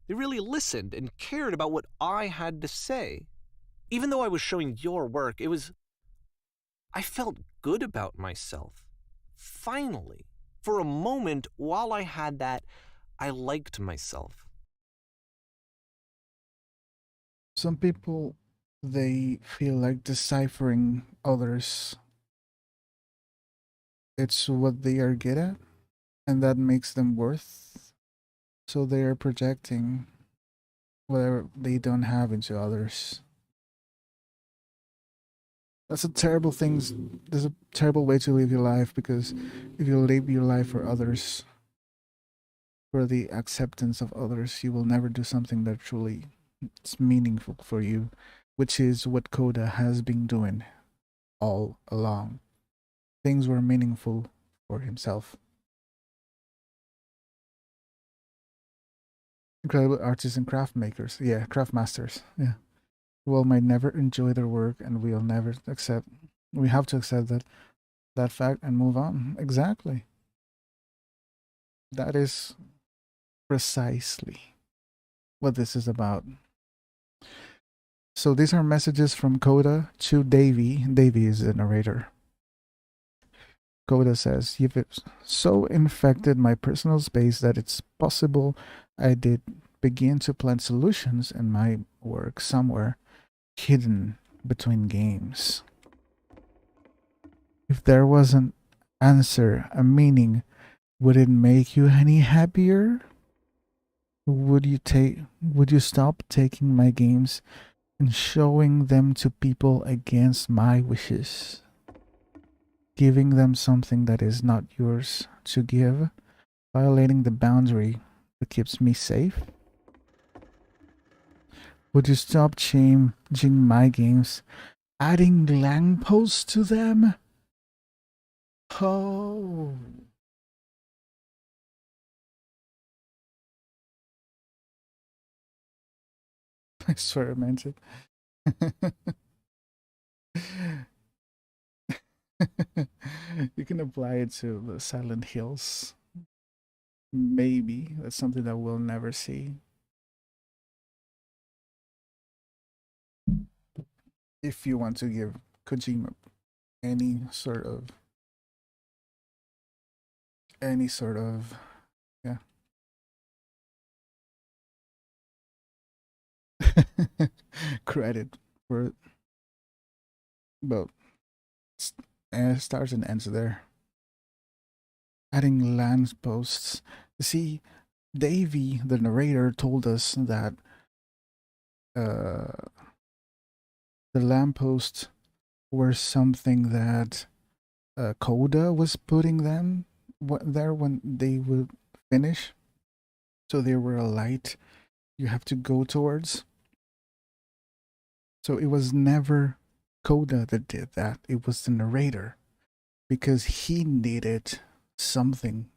They really listened and cared about what I had to say. Even though I was showing your work, it was... I felt good about myself. Finally. For a moment, while I had that, I liked myself. Some people, they feel like deciphering others. It's what they are good at, and that makes them worth. So they are projecting whatever they don't have into others. That's a terrible thing. There's a terrible way to live your life, because if you live your life for others, for the acceptance of others, you will never do something that truly is meaningful for you, which is what Coda has been doing all along. Things were meaningful for himself. Incredible artists and craft makers. Yeah, craft masters. Yeah. Well, might never enjoy their work, and we'll never accept. We have to accept that fact and move on. Exactly. That is precisely what this is about. So these are messages from Coda to Davey. Davey is the narrator. Coda says, "You've so infected my personal space that it's possible I did begin to plant solutions in my work somewhere hidden between games. If there was an answer, a meaning, would it make you any happier? Would you stop taking my games and showing them to people against my wishes? Giving them something that is not yours to give, violating the boundary that keeps me safe? Would you stop changing my games, adding lampposts to them? Oh." I swear I meant it. You can apply it to the Silent Hills. Maybe. That's something that we'll never see. If you want to give Kojima any sort of yeah. Credit for it. But it starts and ends there. Adding land posts. See, Davey, the narrator, told us that the lampposts were something that Coda was putting them there when they would finish. So they were a light you have to go towards. So it was never Coda that did that. It was the narrator, because he needed something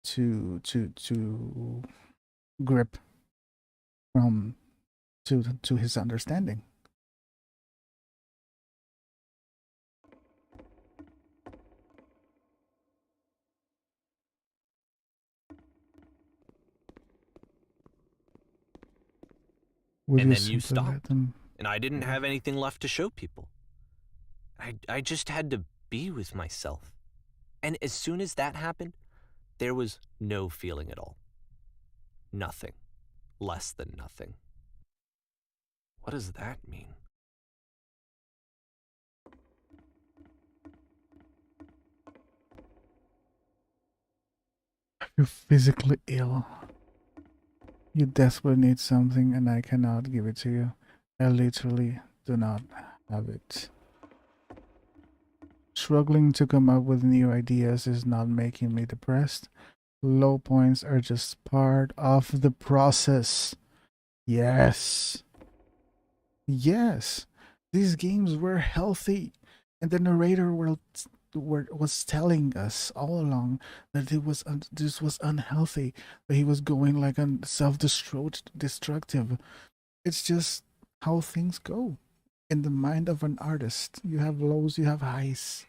to grip from to his understanding. Would And you then you simply let stopped, them? and I didn't have anything left to show people. I just had to be with myself. And as soon as that happened, there was no feeling at all. Nothing. Less than nothing. What does that mean? You're physically ill. You desperately need something, and I cannot give it to you. I literally do not have it. Struggling to come up with new ideas is not making me depressed. Low points are just part of the process. Yes. Yes. These games were healthy, and the narrator was telling us all along that this was unhealthy, that he was going like a self-destructive. It's just how things go in the mind of an artist. You have lows, you have highs.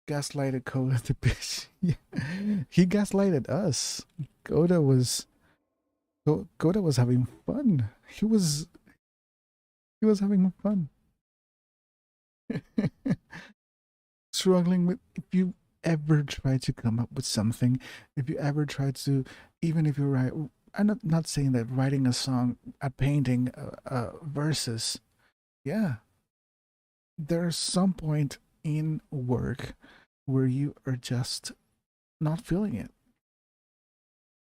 Gaslighted Coda the bitch. Yeah. He gaslighted us. Coda was having fun. He was having fun. Struggling with, if you ever try to come up with something, if you ever try to, even if you write, I'm not saying that writing a song, a painting, verses, yeah, there's some point in work where you are just not feeling it.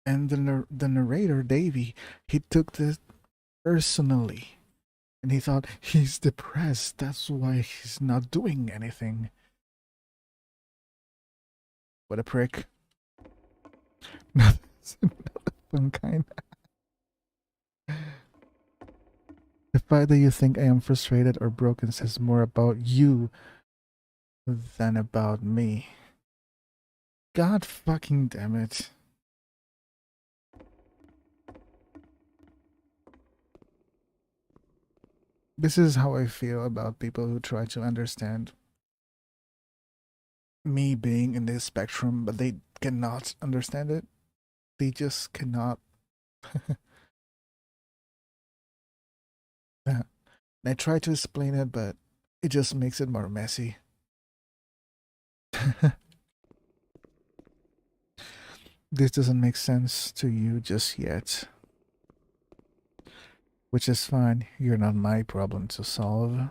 And the narrator, Davey, he took this personally. And he thought he's depressed. That's why he's not doing anything. What a prick. Not some kind. The fact that you think I am frustrated or broken says more about you than about me. God fucking damn it. This is how I feel about people who try to understand me being in this spectrum, but they cannot understand it. They just cannot. Yeah. I try to explain it, but it just makes it more messy. This doesn't make sense to you just yet. Which is fine, you're not my problem to solve.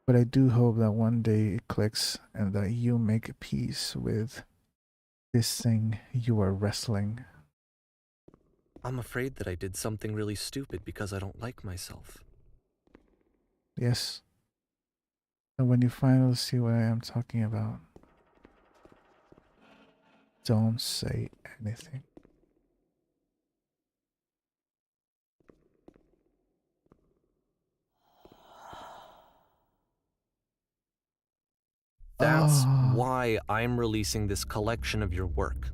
But I do hope that one day it clicks and that you make peace with this thing you are wrestling. I'm afraid that I did something really stupid because I don't like myself. Yes. And when you finally see what I am talking about, don't say anything. That's Oh. why I'm releasing this collection of your work,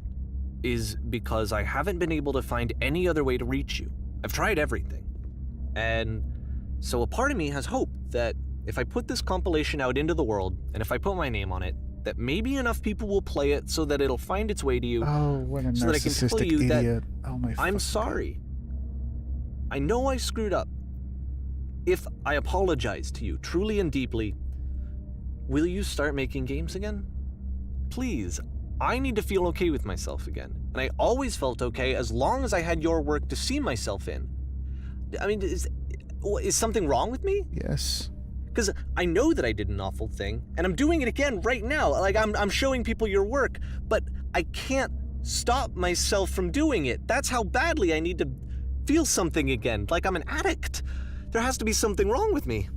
is because I haven't been able to find any other way to reach you. I've tried everything. And so a part of me has hope that if I put this compilation out into the world, and if I put my name on it, that maybe enough people will play it so that it'll find its way to you. Oh, what a so that I can tell narcissistic you idiot. that Oh my I'm fucking sorry. I know I screwed up. If I apologize to you truly and deeply, will you start making games again? Please, I need to feel okay with myself again. And I always felt okay as long as I had your work to see myself in. I mean, is something wrong with me? Yes. Because I know that I did an awful thing, and I'm doing it again right now. Like, I'm showing people your work, but I can't stop myself from doing it. That's how badly I need to feel something again, like I'm an addict. There has to be something wrong with me.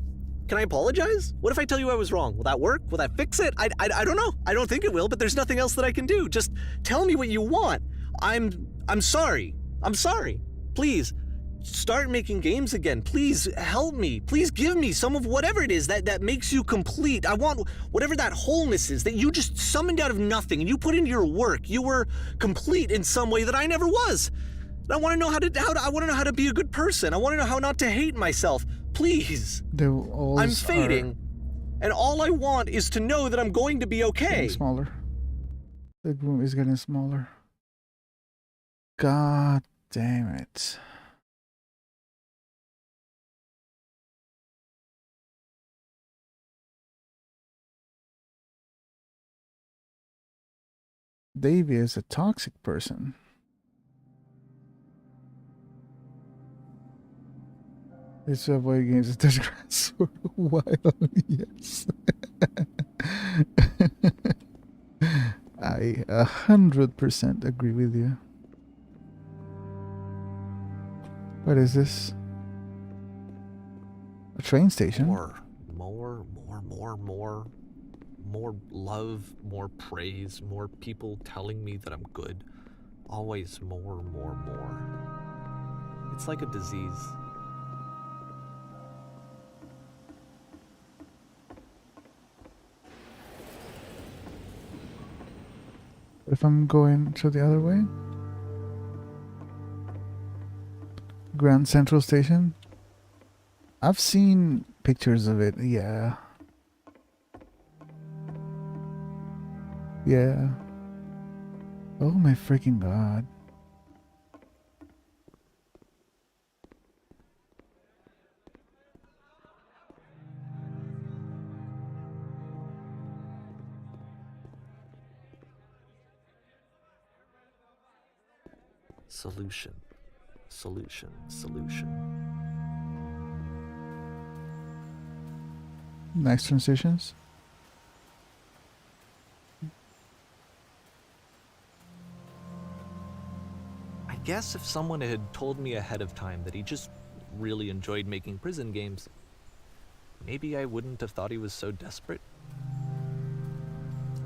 Can I apologize? What if I tell you I was wrong? Will that work? Will that fix it? I don't know. I don't think it will, but there's nothing else that I can do. Just tell me what you want. I'm sorry. I'm sorry. Please, start making games again. Please help me. Please give me some of whatever it is that makes you complete. I want whatever that wholeness is that you just summoned out of nothing and you put into your work. You were complete in some way that I never was. And I want to know I want to know how to be a good person. I want to know how not to hate myself. Please. I'm fading, and all I want is to know that I'm going to be okay. Getting smaller. The room is getting smaller. God damn it. Davey is a toxic person. It's to avoid games that touch grass for a while, yes. I 100% agree with you. What is this? A train station? More love, more praise, more people telling me that I'm good. Always more. It's like a disease. If I'm going to the other way? Grand Central Station? I've seen pictures of it, yeah. Yeah. Oh my freaking god. Solution. Nice transitions. I guess if someone had told me ahead of time that he just really enjoyed making prison games, maybe I wouldn't have thought he was so desperate.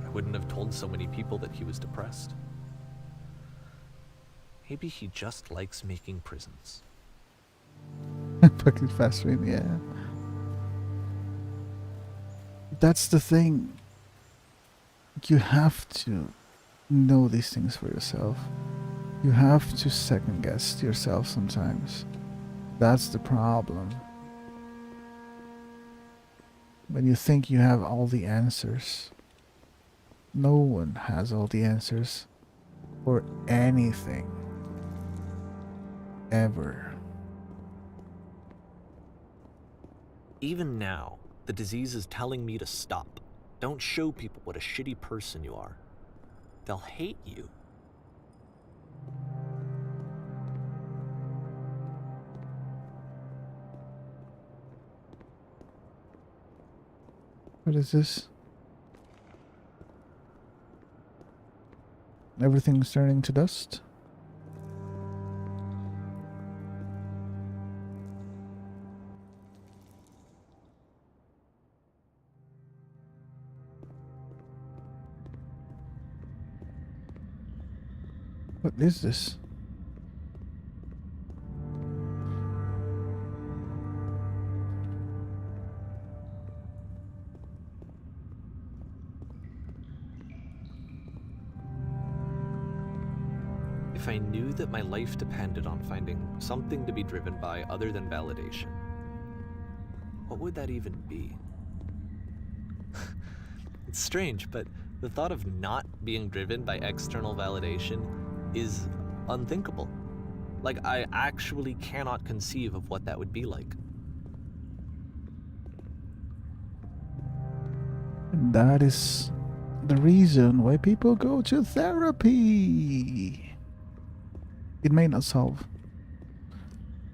I wouldn't have told so many people that he was depressed. Maybe he just likes making prisons. Fucking fascinating, yeah. That's the thing. You have to know these things for yourself. You have to second guess yourself sometimes. That's the problem. When you think you have all the answers, no one has all the answers for anything. Ever. Even now, the disease is telling me to stop. Don't show people what a shitty person you are. They'll hate you. What is this? Everything's turning to dust? What is this? If I knew that my life depended on finding something to be driven by other than validation, what would that even be? It's strange, but the thought of not being driven by external validation is unthinkable. Like, I actually cannot conceive of what that would be like. And that is the reason why people go to therapy. It may not solve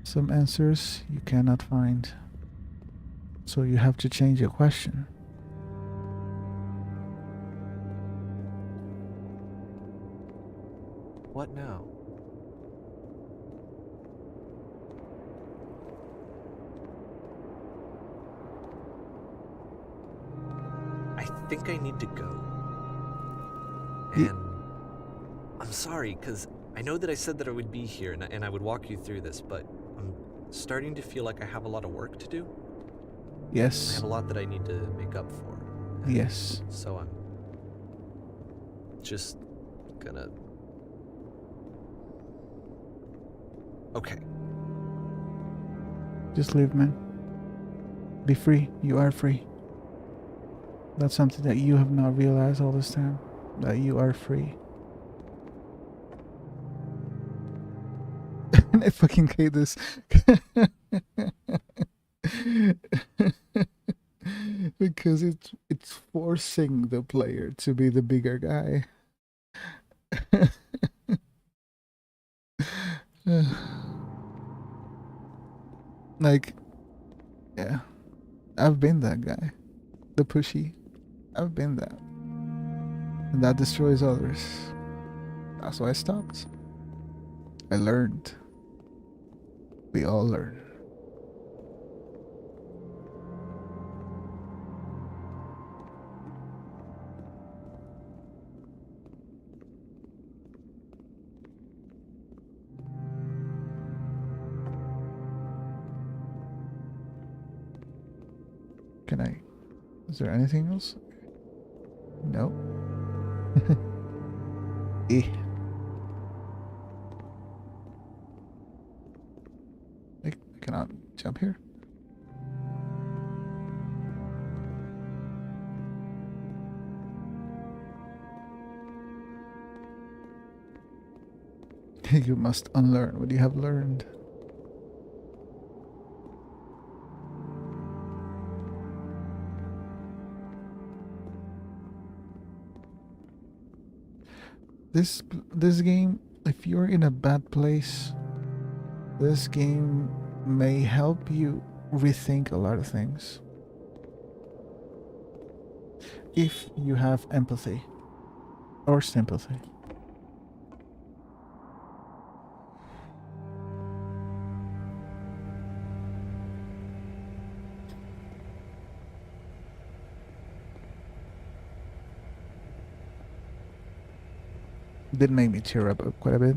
some answers you cannot find. So you have to change your question. What now? I think I need to go. And I'm sorry, because I know that I said that I would be here and I would walk you through this, but I'm starting to feel like I have a lot of work to do. I Yes. have a lot that I need to make up for. And Yes. So I'm just gonna... Okay. Just leave, man. Be free. You are free. That's something that you have not realized all this time. That you are free. And I fucking hate this. Because it's forcing the player to be the bigger guy. Like, yeah, I've been that guy, the pushy. I've been that, and that destroys others. That's why I stopped. I learned. We all learn. Can I? Is there anything else? No. Eh. I cannot jump here. You must unlearn what you have learned. This game, if you're in a bad place, this game may help you rethink a lot of things. If you have empathy or sympathy. Did make me tear up quite a bit.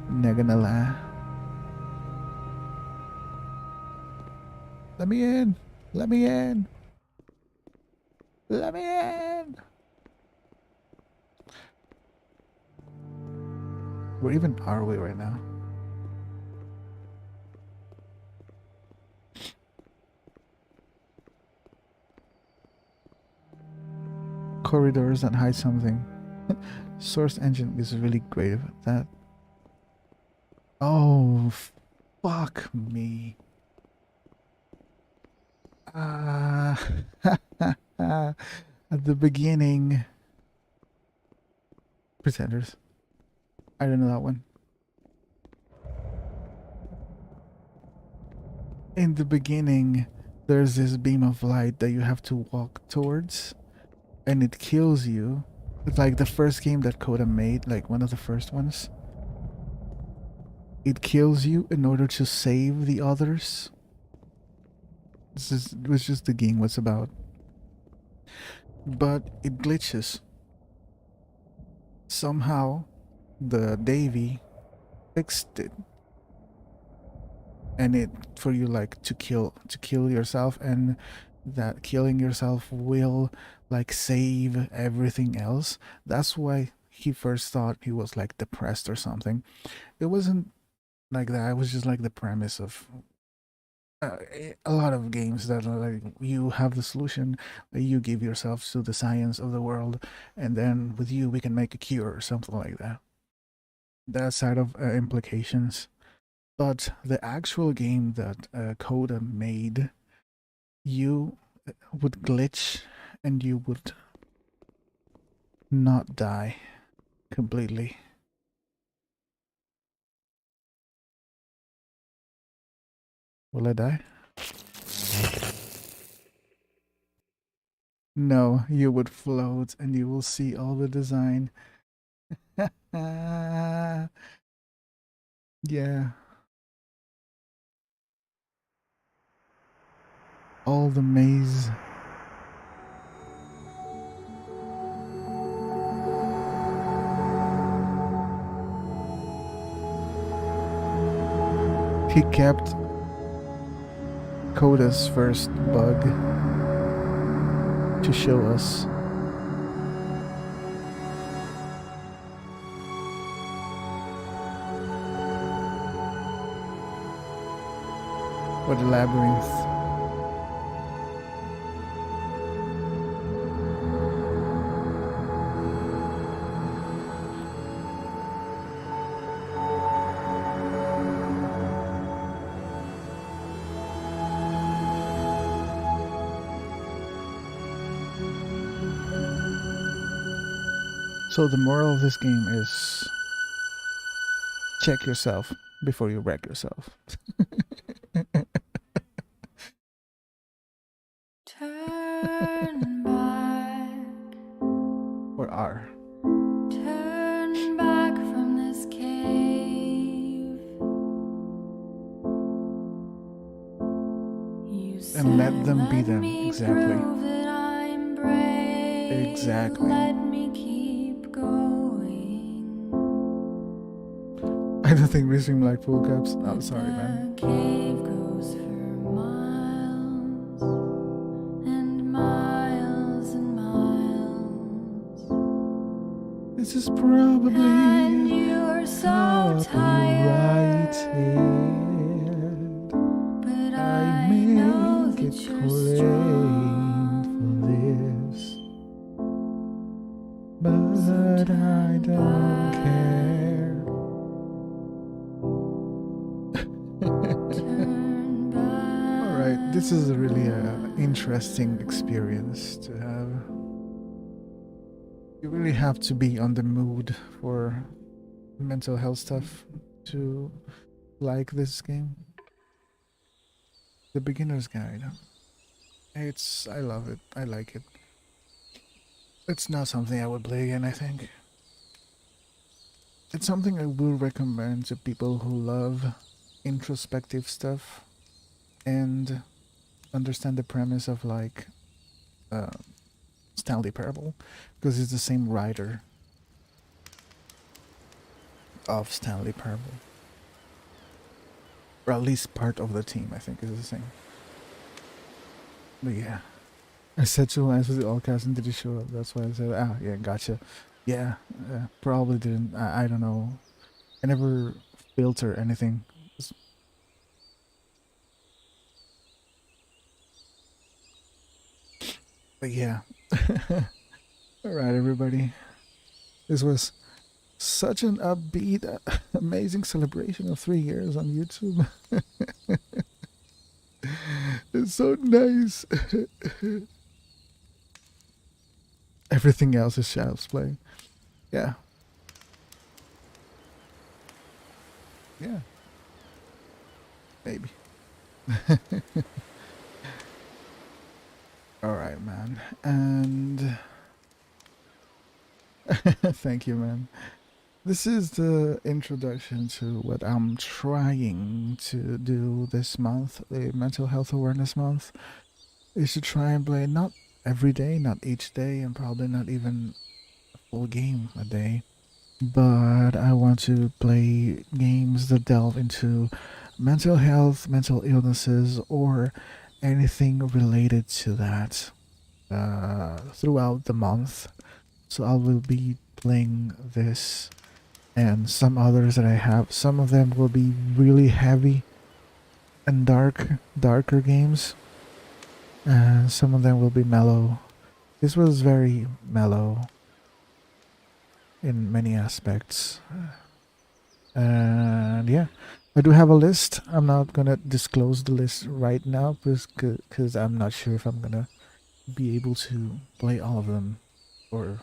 Not gonna lie. Let me in. Let me in. Let me in. Where even are we right now? Corridors that hide something. Source engine is really great at that. Oh, fuck me. At the beginning. Pretenders. I don't know that one. In the beginning, there's this beam of light that you have to walk towards, and it kills you. It's like the first game that Coda made, like one of the first ones. It kills you in order to save the others. This is was just the game was about. But it glitches. Somehow, the Davy fixed it. And it for you like to kill yourself, and that killing yourself will like save everything else. That's why he first thought he was like depressed or something. It wasn't like that. It was just like the premise of a lot of games that are like you have the solution, you give yourself to the science of the world, and then with you we can make a cure or something like that. That side of implications. But the actual game that Coda made, you would glitch and you would not die completely. Will I die? No, you would float and you will see all the design. Yeah. All the maze. He kept Coda's first bug to show us. What a labyrinth. So the moral of this game is check yourself before you wreck yourself. Turn back. Or R. Turn back from this cave. You And let them be let them. me Exactly. prove that I'm brave. Exactly. Let me keep going. I don't think we seem like full caps. I'm sorry, man. The cave goes for miles and miles and miles. This is probably And you're so tired. copyrighted. But I I may know get that you're claimed strong. for this, but So I turn don't back. care. Turn back. Alright, this is a really interesting experience to have. You really have to be on the mood for mental health stuff to like this game. The Beginner's Guide. I love it. I like it. It's not something I would play again, I think. It's something I will recommend to people who love introspective stuff and understand the premise of Stanley Parable, because it's the same writer of Stanley Parable. Or at least part of the team, I think is the same. But yeah. I said to answer the all cast and did it show up? That's why I said, ah, yeah, gotcha. Yeah, probably didn't. I don't know. I never filter anything. But yeah. Alright, everybody. This was such an upbeat, amazing celebration of 3 years on YouTube. It's so nice. Everything else is Shadow's play. Yeah. Yeah. Maybe. Alright, man. And thank you, man. This is the introduction to what I'm trying to do this month, the Mental Health Awareness Month, is to try and play not every day, not each day, and probably not even a full game a day, but I want to play games that delve into mental health, mental illnesses, or anything related to that throughout the month. So I will be playing this and some others that I have. Some of them will be really heavy and darker games, and some of them will be mellow. This was very mellow in many aspects. And yeah, I do have a list. I'm not gonna disclose the list right now because I'm not sure if I'm gonna be able to play all of them or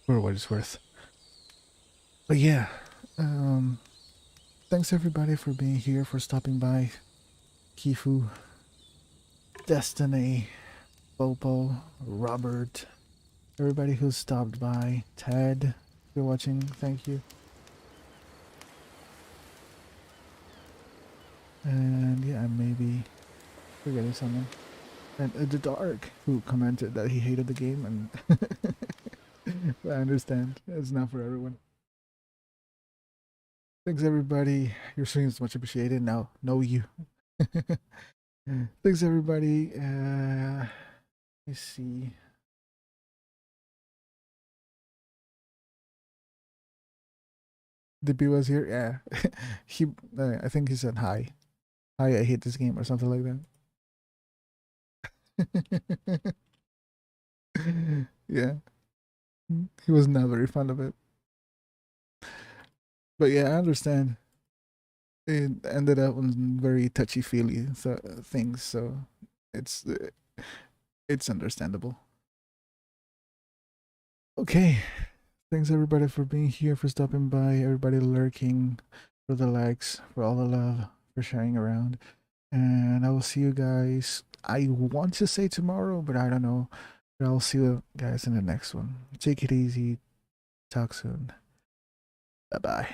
for what it's worth. But yeah, thanks everybody for being here, for stopping by. Kifu, Destiny, Popo, Robert, everybody who stopped by, Ted, if you're watching, thank you. And yeah, I may be forgetting something. And The Dark, who commented that he hated the game, and I understand, it's not for everyone. Thanks everybody, your stream is much appreciated. Now, know you. Thanks everybody. Let me see. DB was here. Yeah, he. I think he said hi. Hi, I hate this game or something like that. Yeah, he was not very fond of it. But yeah, I understand. It ended up on very touchy-feely things, so it's understandable. Okay, thanks everybody for being here, for stopping by, everybody lurking, for the likes, for all the love, for sharing around, and I will see you guys. I want to say tomorrow, but I don't know. But I'll see you guys in the next one. Take it easy. Talk soon. Bye bye.